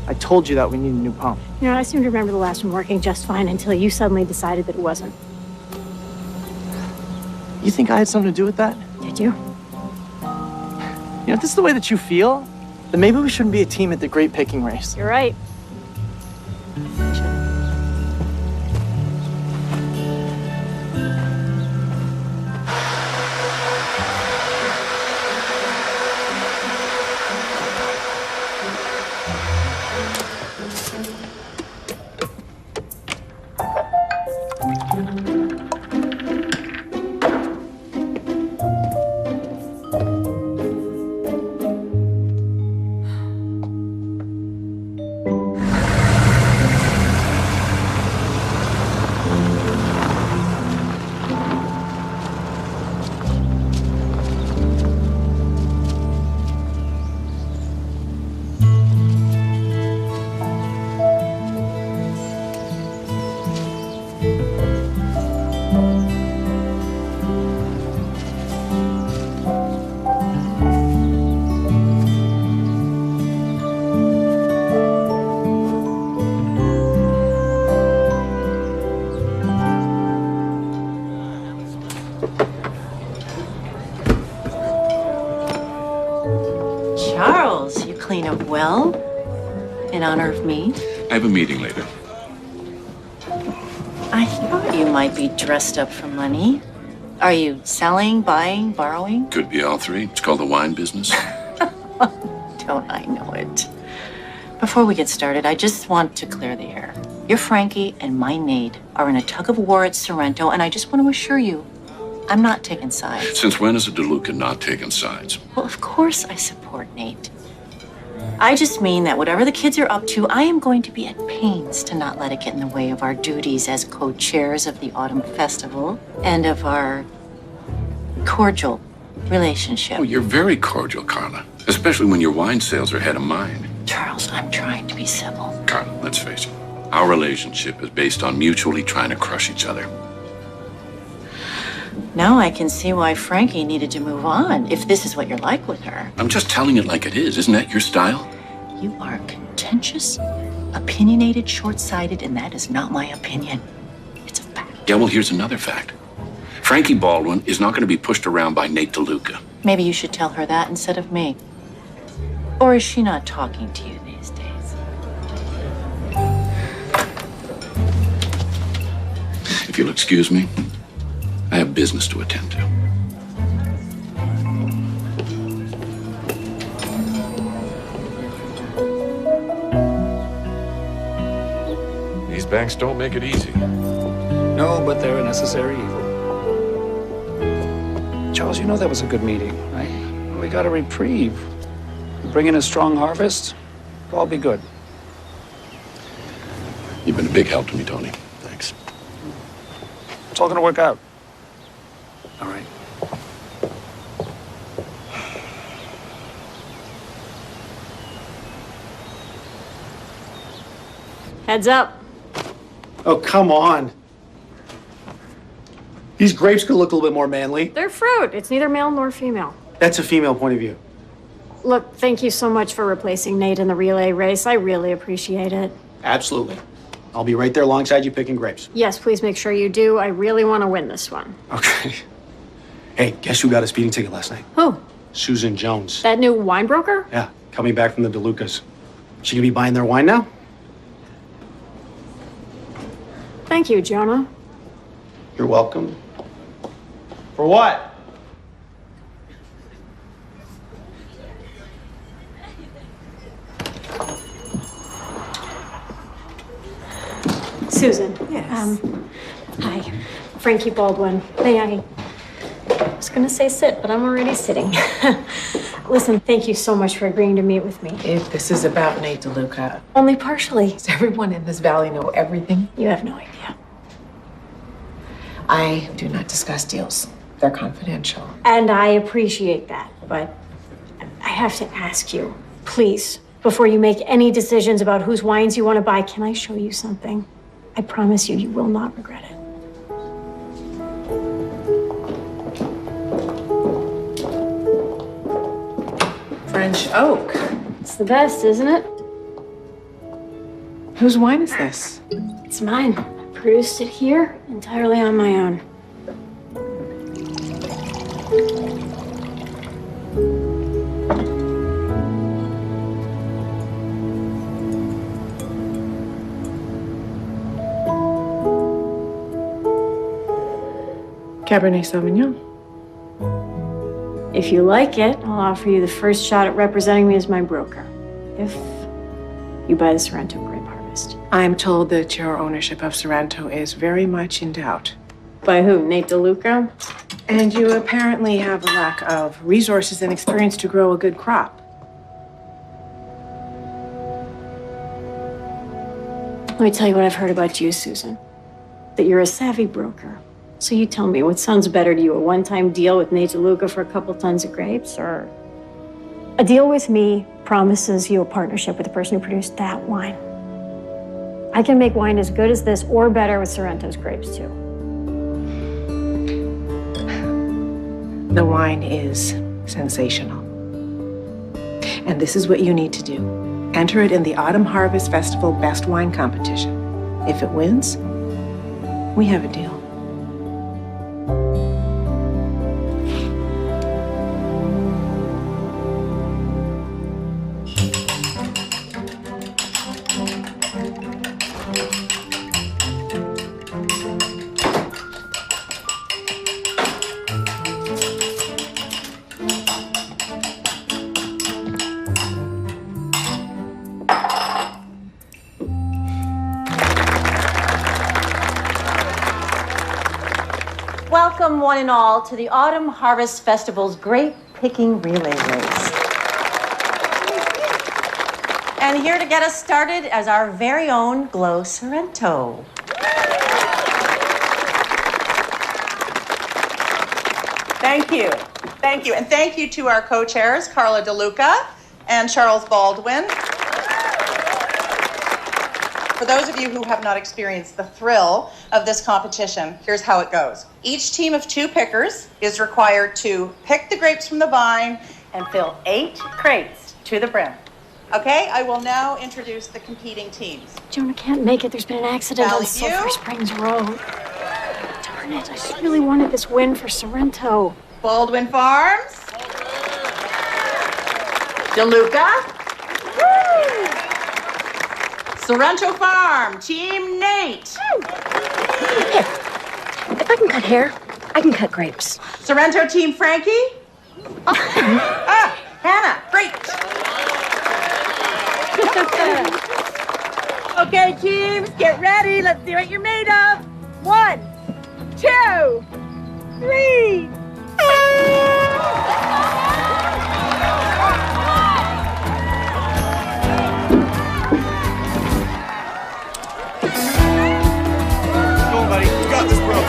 I told you that we need a new pump. You know, I seem to remember the last one working just fine until you suddenly decided that it wasn't. You think I had something to do with that? Did you? You know, if this is the way that you feel, then maybe we shouldn't be a team at the Great Picking Race. You're right. Charles, you clean up well. In honor of me? I have a meeting later. I thought you might be dressed up for money. Are you selling, buying, borrowing? Could be all three. It's called the wine business. Don't I know it? Before we get started, I just want to clear the air. Your Frankie and my Nate are in a tug of war at Sorrento, and I just want to assure you, I'm not taking sides. Since when is a DeLuca not taking sides? Well, of course I support Nate. I just mean that whatever the kids are up to, I am going to be at pains to not let it get in the way of our duties as co-chairs of the Autumn Festival and of our cordial relationship. Oh, you're very cordial, Carla. Especially when your wine sales are ahead of mine. Charles, I'm trying to be civil. Carla, let's face it. Our relationship is based on mutually trying to crush each other. Now I can see why Frankie needed to move on, if this is what you're like with her. I'm just telling it like it is. Isn't that your style? You are contentious, opinionated, short-sighted, and that is not my opinion. Yeah, well, here's another fact. Frankie Baldwin is not going to be pushed around by Nate DeLuca. Maybe you should tell her that instead of me. Or is she not talking to you these days? If you'll excuse me, I have business to attend to. These banks don't make it easy. No, but they're a necessary evil. Charles, you know that was a good meeting, right? We got a reprieve. We bring in a strong harvest, it'll all be good. You've been a big help to me, Tony. Thanks. It's all gonna work out. All right. Heads up. Oh, come on. These grapes could look a little bit more manly. They're fruit. It's neither male nor female. That's a female point of view. Look, thank you so much for replacing Nate in the relay race. I really appreciate it. Absolutely. I'll be right there alongside you picking grapes. Yes, please make sure you do. I really want to win this one. Okay. Hey, guess who got a speeding ticket last night? Who? Susan Jones. That new wine broker? Yeah, coming back from the DeLucas. She gonna be buying their wine now? Thank you, Jonah. You're welcome. For what? Susan. Yes. Hi. Frankie Baldwin. May I was gonna say sit, but I'm already sitting. Listen, thank you so much for agreeing to meet with me. If this is about Nate DeLuca, Only partially. does everyone in this valley know everything? You have no idea. I do not discuss deals. They're confidential. And I appreciate that, but I have to ask you, please, before you make any decisions about whose wines you want to buy, can I show you something? I promise you, you will not regret it. French oak. It's the best, isn't it? Whose wine is this? It's mine. I produced it here entirely on my own. Cabernet Sauvignon. If you like it, I'll offer you the first shot at representing me as my broker. If you buy the Sorrento grape harvest. I'm told that your ownership of Sorrento is very much in doubt. By who? Nate DeLuca? And you apparently have a lack of resources and experience to grow a good crop. Let me tell you what I've heard about you, Susan. That you're a savvy broker. So you tell me, what sounds better to you? A one-time deal with Nate DeLuca for a couple tons of grapes, or a deal with me promises you a partnership with the person who produced that wine? I can make wine as good as this or better with Sorrento's grapes, too. The wine is sensational. And this is what you need to do. Enter it in the Autumn Harvest Festival Best Wine Competition. If it wins, we have a deal. one and all, to the Autumn Harvest Festival's Grape Picking Relay Race. And here to get us started is our very own Glow Sorrento. Thank you. Thank you. And thank you to our co-chairs, Carla DeLuca and Charles Baldwin. For those of you who have not experienced the thrill of this competition, here's how it goes. Each team of 2 pickers is required to pick the grapes from the vine and fill 8 crates to the brim. Okay, I will now introduce the competing teams. Jonah can't make it. There's been an accident on Valley View. Sulphur Springs Road. Darn it, I just really wanted this win for Sorrento. Baldwin Farms. DeLuca. Sorrento Farm, Team Nate. If I can cut hair, I can cut grapes. Sorrento Team Frankie. Hannah, great. Okay, teams, get ready. Let's see what you're made of. 1, 2, 3. Go on, buddy. You got this, bro.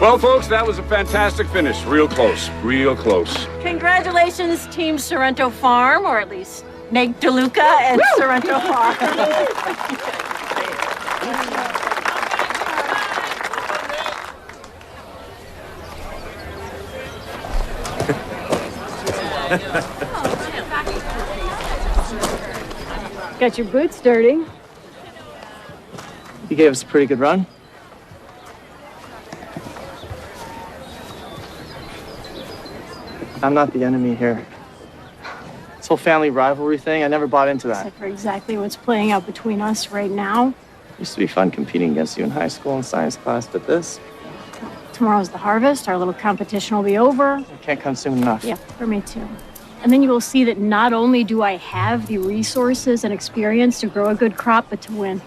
Well, folks, that was a fantastic finish. Real close, real close. Congratulations, Team Sorrento Farm, or at least Nate DeLuca and Sorrento Farm. Got your boots dirty. You gave us a pretty good run. I'm not the enemy here. This whole family rivalry thing, I never bought into that. Except for exactly what's playing out between us right now. Used to be fun competing against you in high school and science class, but this, Tomorrow's the harvest. Our little competition will be over. it can't come soon enough. Yeah, for me too. And then you will see that not only do I have the resources and experience to grow a good crop, but to win.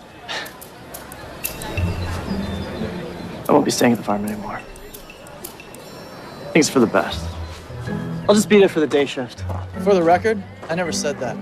I won't be staying at the farm anymore. I think it's for the best. I'll just be there for the day shift. For the record, I never said that.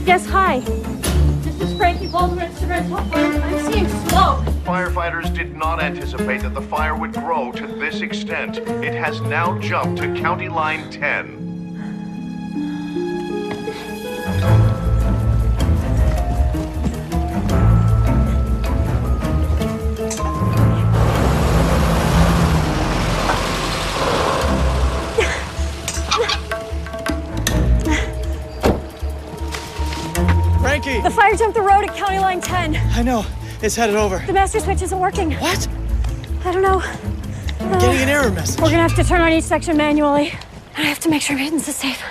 Yes, hi. This is Frankie Baldwin, Sorrento Farm. I'm seeing smoke. Firefighters did not anticipate that the fire would grow to this extent. It has now jumped to County Line 10. Frankie! The fire jumped the road at County Line 10. I know. It's headed over. The master switch isn't working. What? I don't know. I'm getting an error message. We're gonna have to turn on each section manually. I have to make sure maintenance is safe.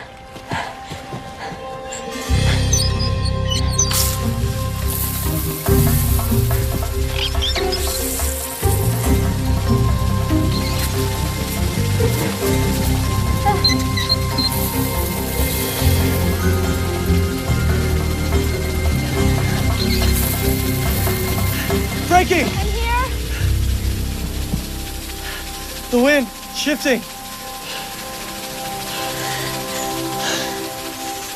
The wind shifting.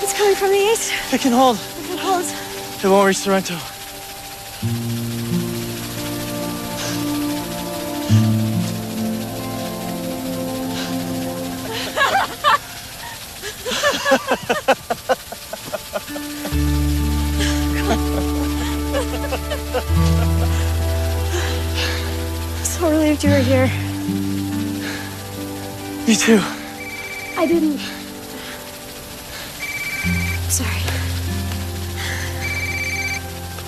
It's coming from the east. It can hold. It can hold. It won't reach Sorrento. So relieved you were here. Me too. I didn't. Sorry.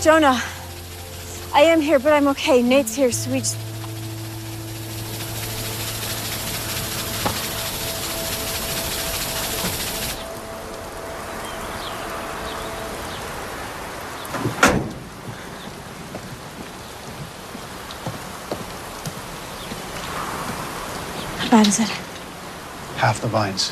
Jonah, I am here, but I'm okay. Nate's here, so we just... How bad is it? Half the vines.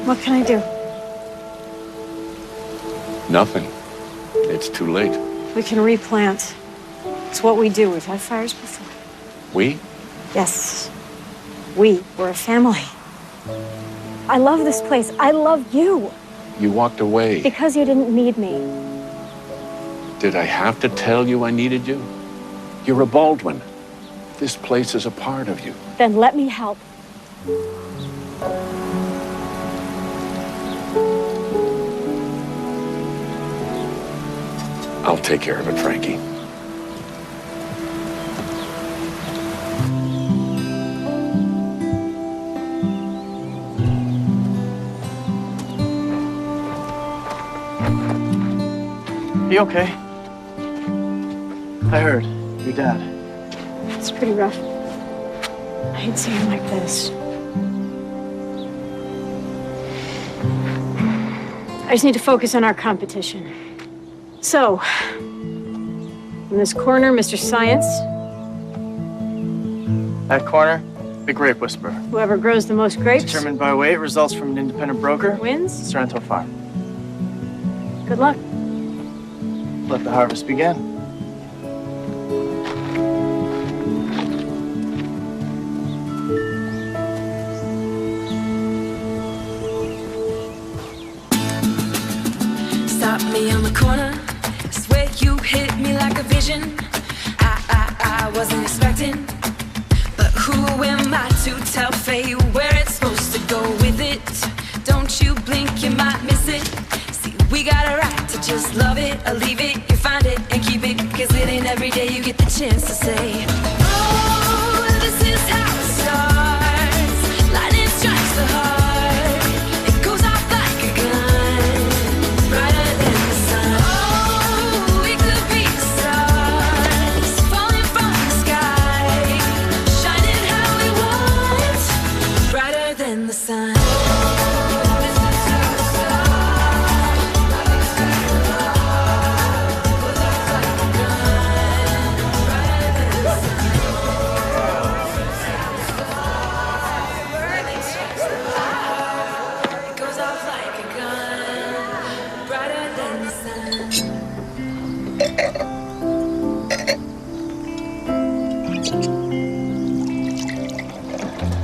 What can I do? Nothing. It's too late. We can replant. It's what we do. We've had fires before. We? Yes. We're a family. I love this place. I love you. You walked away. Because you didn't need me. Did I have to tell you I needed you? You're a Baldwin. This place is a part of you. Then let me help. I'll take care of it, Frankie. You okay? I heard. Your dad. It's pretty rough. I ain't seen him like this. I just need to focus on our competition. So, in this corner, Mr. Science. That corner, the grape whisperer. Whoever grows the most grapes Determined by weight, results from an independent broker. wins. Sorrento Farm. Good luck. Let the harvest begin. Stop me on the corner. Swear you hit me like a vision. I wasn't expecting. But who am I to tell fate where it's supposed to go with it? Don't you blink, you might miss it. See, we got a right to just love it or leave it. You find it and keep it. Cause it ain't every day you get the chance to say, oh, this is how it starts. Lightning strikes the heart. It goes off like a gun. Brighter than the sun. Oh, we could be the stars. Falling from the sky. Shining how we want. Brighter than the sun.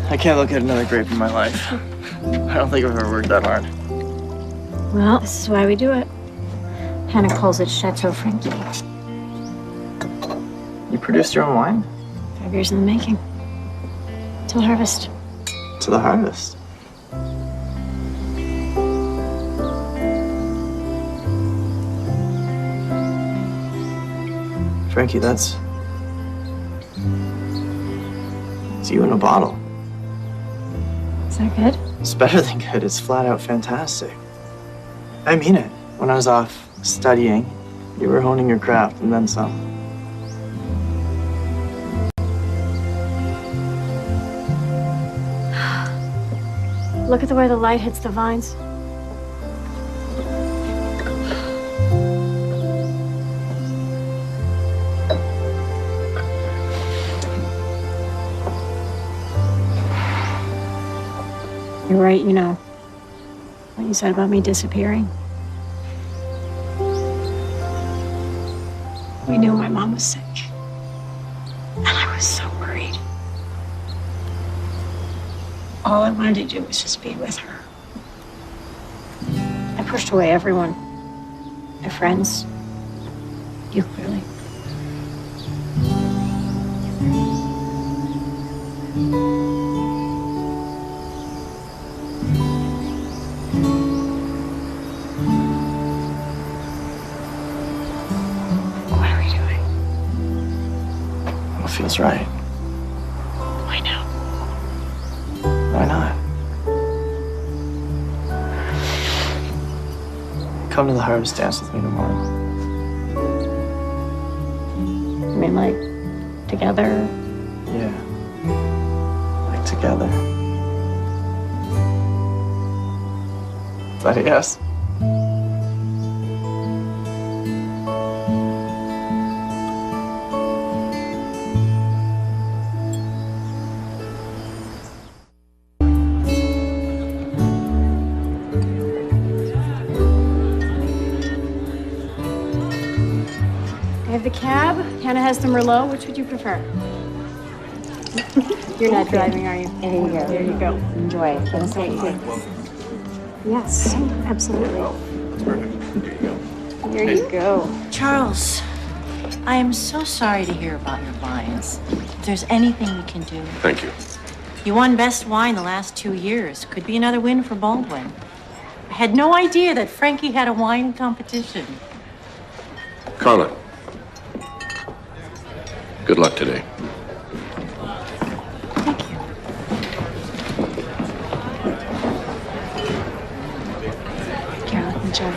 I can't look at another grape in my life. I don't think I've ever worked that hard. Well, this is why we do it. Hannah calls it Chateau Frankie. You produced your own wine? 5 years in the making. Till harvest. To the harvest. Frankie, that's... It's you in a bottle. Is that good? It's better than good. It's flat out fantastic. I mean it. When I was off studying, you were honing your craft and then some. Look at the way the light hits the vines. You're right, you know, what you said about me disappearing. We knew my mom was sick. And I was so worried. All I wanted to do was just be with her. I pushed away everyone. My friends. You, clearly. What are we doing? What feels right? Why now? Why not? Come to the harvest dance with me tomorrow. I mean, like, together? Yeah. Like together. Is that a yes? I have the cab. Hannah has the Merlot. Which would you prefer? You're not driving, are you? There you go. There you go. Enjoy. Thank you. Yes, absolutely. There you go. Charles, I am so sorry to hear about your vines. If there's anything we can do. Thank you. You won Best Wine the last 2 years. Could be another win for Baldwin. I had no idea that Frankie had a wine competition. Carla. Good luck today. Carol, enjoy.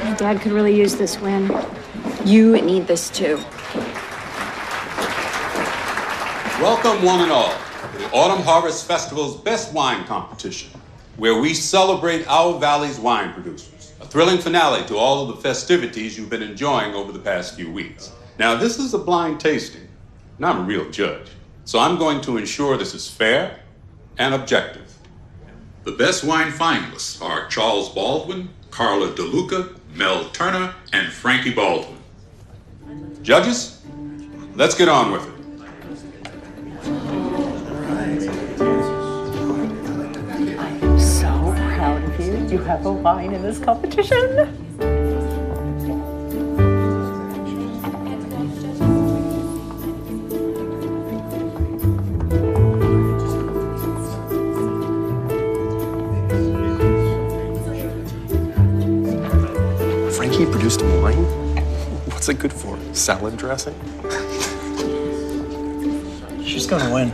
My dad could really use this win. You need this too. Welcome, one and all, to the Autumn Harvest Festival's Best Wine Competition, where we celebrate our valley's wine producers. A thrilling finale to all of the festivities you've been enjoying over the past few weeks. Now, this is a blind tasting, and I'm a real judge, so I'm going to ensure this is fair and objective. The best wine finalists are Charles Baldwin, Carla DeLuca, Mel Turner, and Frankie Baldwin. Judges, let's get on with it. I'm so proud of you. You have a wine in this competition. Frankie produced wine? What's it good for? Salad dressing? She's gonna win.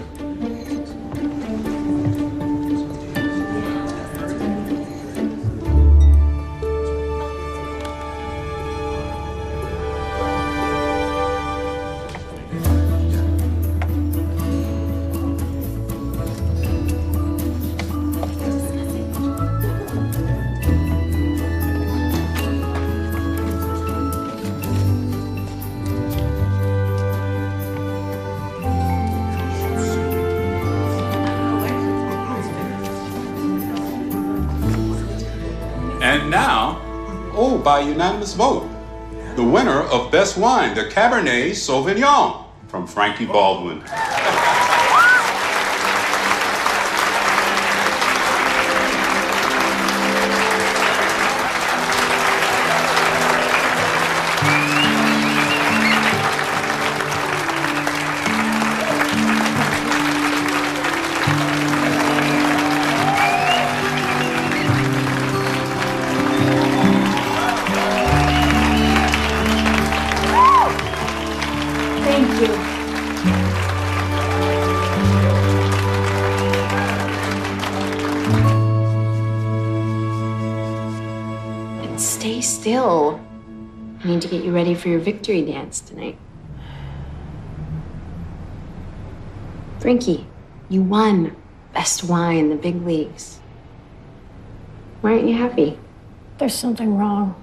And now, by unanimous vote, the winner of Best Wine, the Cabernet Sauvignon from Frankie Baldwin. Thank you. And stay still. I need to get you ready for your victory dance tonight. Frankie, you won Best Wine, the big leagues. Why aren't you happy? There's something wrong.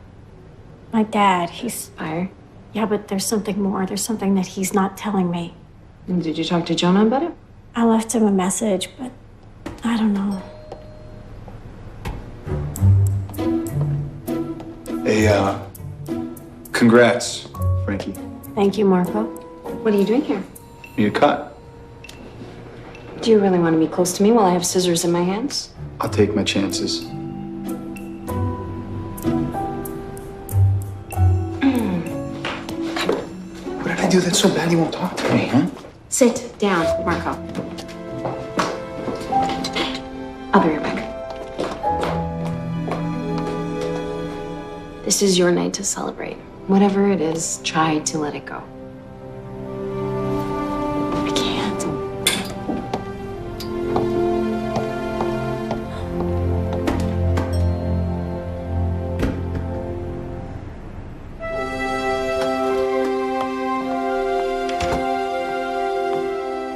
My dad, he's... Fire? Yeah, but there's something more. There's something that he's not telling me. And did you talk to Jonah about it? I left him a message, but I don't know. Hey, congrats, Frankie. Thank you, Marco. What are you doing here? Need a cut? Do you really want to be close to me while I have scissors in my hands? I'll take my chances. What did I do that's so bad you won't talk to me, huh? Sit down, Marco. I'll be right back. This is your night to celebrate. Whatever it is, try to let it go. I can't.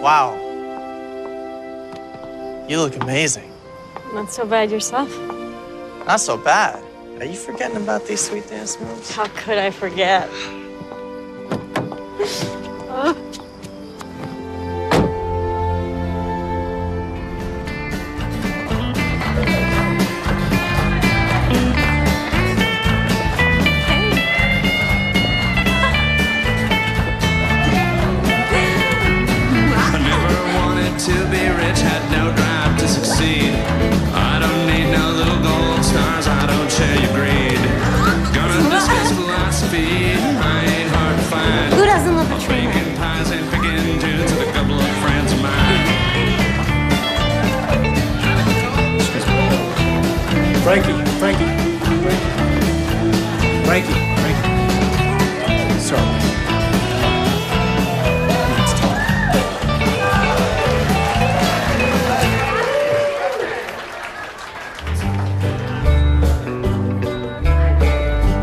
Wow. You look amazing. Not so bad yourself. Not so bad. Are you forgetting about these sweet dance moves? How could I forget? I never wanted to be rich, had no drive to succeed. I don't need no little gold stars, I don't share your greed. Gonna discuss philosophy, I ain't hard to find. Who doesn't love a tree? Baking pies and picking tunes with a couple of friends of mine. Frankie. Sorry. Let's talk.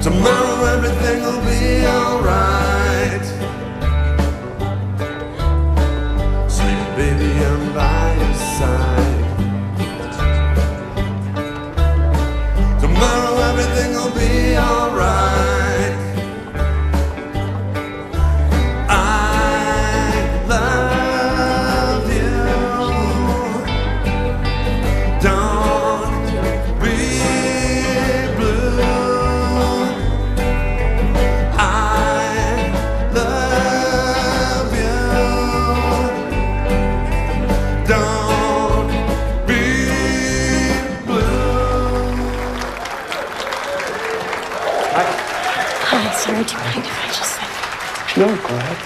Tomorrow everything will be alright. Sleep, baby, I'm by your side. Tomorrow everything will be alright. I love you. Don't be blue. I love you. Don't be blue. Hi, sorry, do you mind if I just sit? No, go ahead.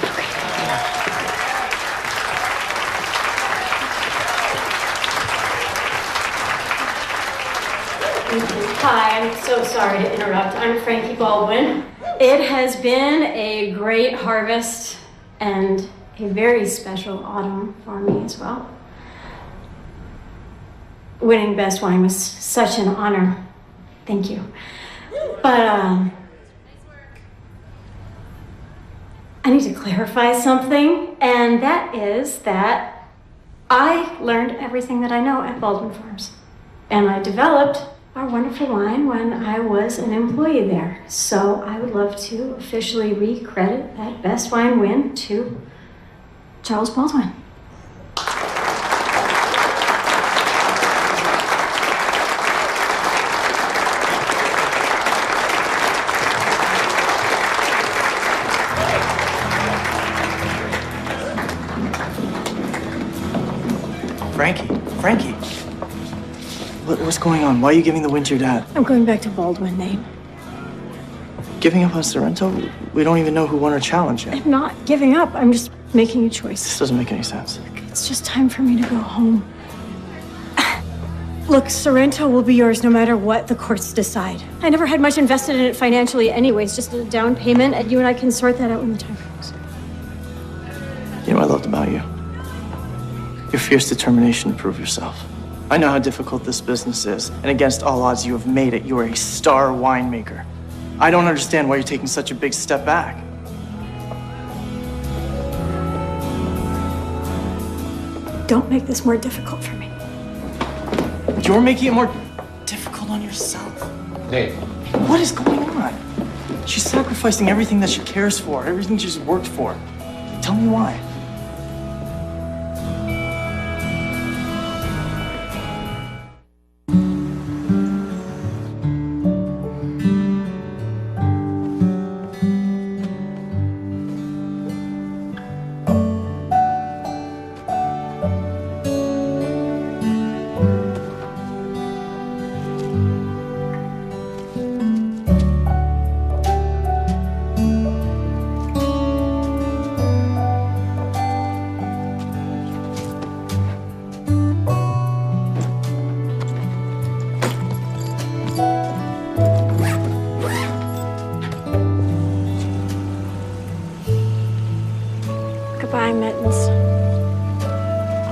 Hi, I'm so sorry to interrupt. I'm Frankie Baldwin. It has been a great harvest and a very special autumn for me as well. Winning Best Wine was such an honor. Thank you. But I need to clarify something, and that is that I learned everything that I know at Baldwin Farms. And I developed our wonderful wine when I was an employee there. So I would love to officially recredit that Best Wine win to Charles Baldwin. Frankie. What's going on? Why are you giving the win to your dad? I'm going back to Baldwin, Nate. Giving up on Sorrento? We don't even know who won our challenge yet. I'm not giving up. I'm just making a choice. This doesn't make any sense. It's just time for me to go home. Look, Sorrento will be yours no matter what the courts decide. I never had much invested in it financially anyways, just a down payment, and you and I can sort that out when the time comes. You know what I loved about you? Your fierce determination to prove yourself. I know how difficult this business is, and against all odds, you have made it. You are a star winemaker. I don't understand why you're taking such a big step back. Don't make this more difficult for me. You're making it more difficult on yourself. Nate. What is going on? She's sacrificing everything that she cares for, everything she's worked for. Tell me why.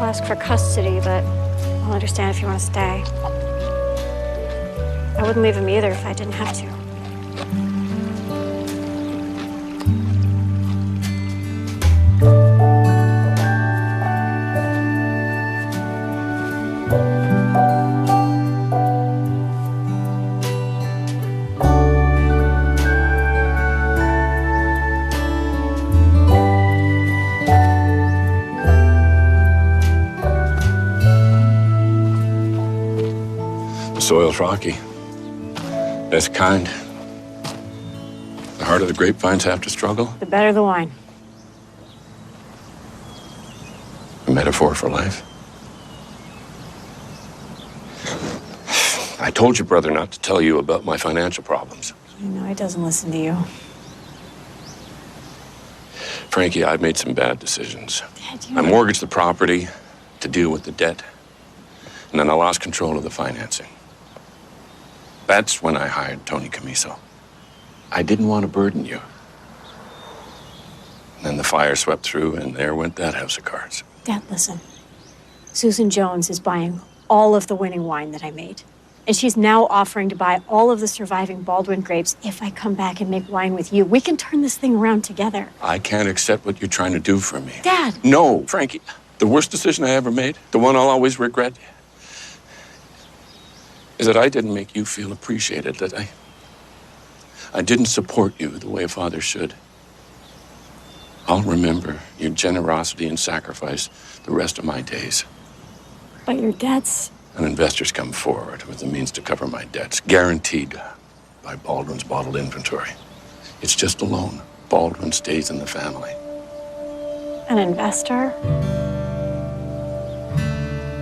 I'll ask for custody, but I'll understand if you want to stay. I wouldn't leave him either if I didn't have to. The soil's rocky. That's kind. The heart of the grapevines have to struggle. The better the wine. A metaphor for life. I told your brother not to tell you about my financial problems. I know he doesn't listen to you. Frankie, I've made some bad decisions. Dad, I mortgaged the property to deal with the debt, and then I lost control of the financing. That's when I hired Tony Camiso. I didn't want to burden you. And then the fire swept through, and there went that house of cards. Dad, listen. Susan Jones is buying all of the winning wine that I made. And she's now offering to buy all of the surviving Baldwin grapes if I come back and make wine with you. We can turn this thing around together. I can't accept what you're trying to do for me. Dad! No, Frankie. The worst decision I ever made, the one I'll always regret, is that I didn't make you feel appreciated, that I didn't support you the way a father should. I'll remember your generosity and sacrifice the rest of my days. But your debts... And investors come forward with the means to cover my debts, guaranteed by Baldwin's bottled inventory. It's just a loan. Baldwin stays in the family. An investor?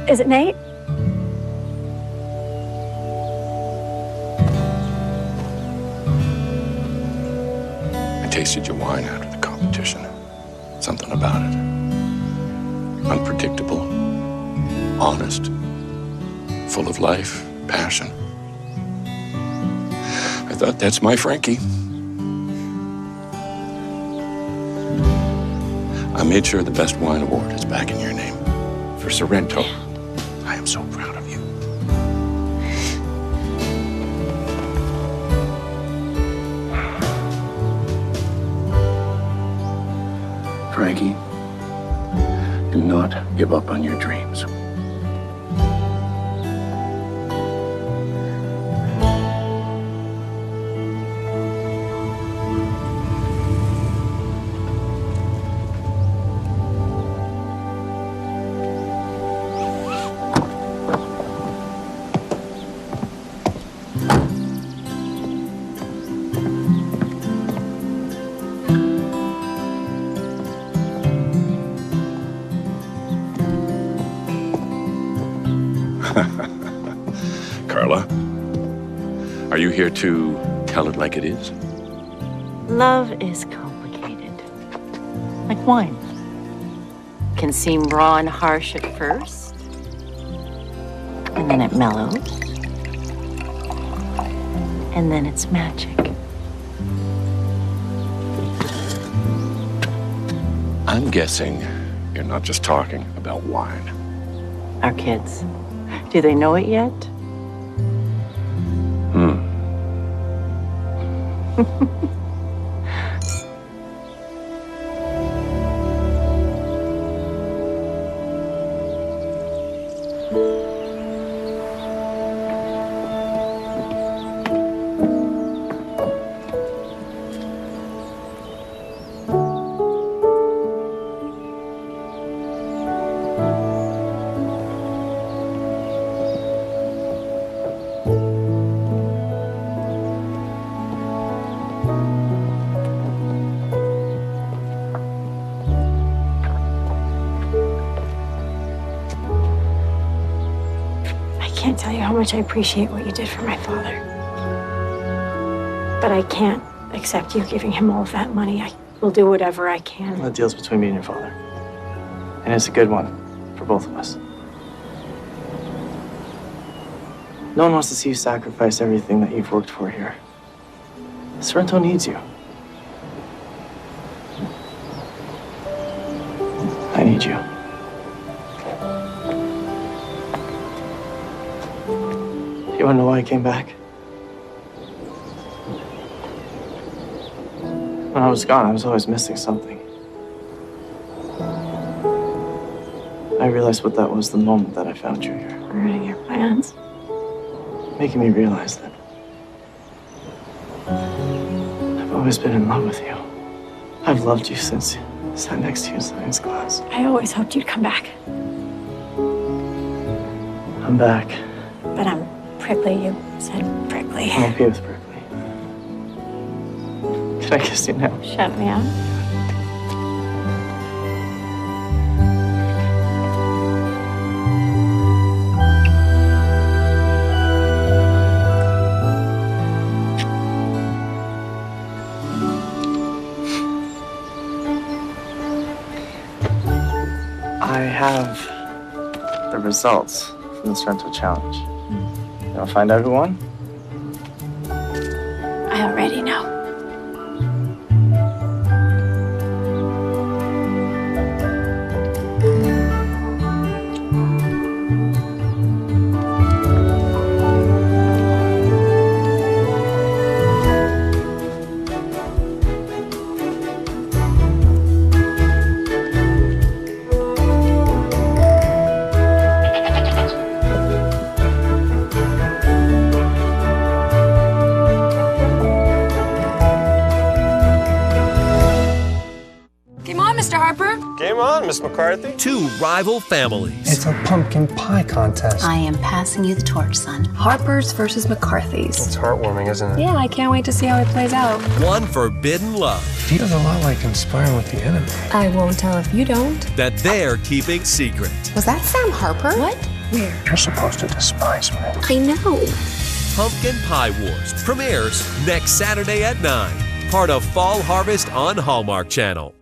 Is it Nate? I tasted your wine after the competition. Something about it. Unpredictable, honest, full of life, passion. I thought, that's my Frankie. I made sure the Best Wine Award is back in your name. For Sorrento. I am so proud of you. Frankie, do not give up on your dreams. Carla, are you here to tell it like it is? Love is complicated. Like wine. Can seem raw and harsh at first, and then it mellows, and then it's magic. I'm guessing you're not just talking about wine. Our kids. Do they know it yet? I can't tell you how much I appreciate what you did for my father. But I can't accept you giving him all of that money. I will do whatever I can. The deal's between me and your father. And it's a good one for both of us. No one wants to see you sacrifice everything that you've worked for here. Sorrento needs you. I need you. You wanna know why I came back? When I was gone, I was always missing something. I realized what that was the moment that I found you here. Ruining your plans. Making me realize that I've always been in love with you. I've loved you since I sat next to you in science class. I always hoped you'd come back. I'm back. But I'm prickly. You said prickly. I'm okay with prickly. Can I kiss you now? Shut me out. I have the results from the Sorrento challenge. You want to find out who won? I already know. Game on, Miss McCarthy. Two rival families. It's a pumpkin pie contest. I am passing you the torch, son. Harper's versus McCarthy's. It's heartwarming, isn't it? Yeah, I can't wait to see how it plays out. One forbidden love. Feels a lot like conspiring with the enemy. I won't tell if you don't. That they're keeping secret. Was that Sam Harper? What? Where? You're supposed to despise me. I know. Pumpkin Pie Wars premieres next Saturday at 9. Part of Fall Harvest on Hallmark Channel.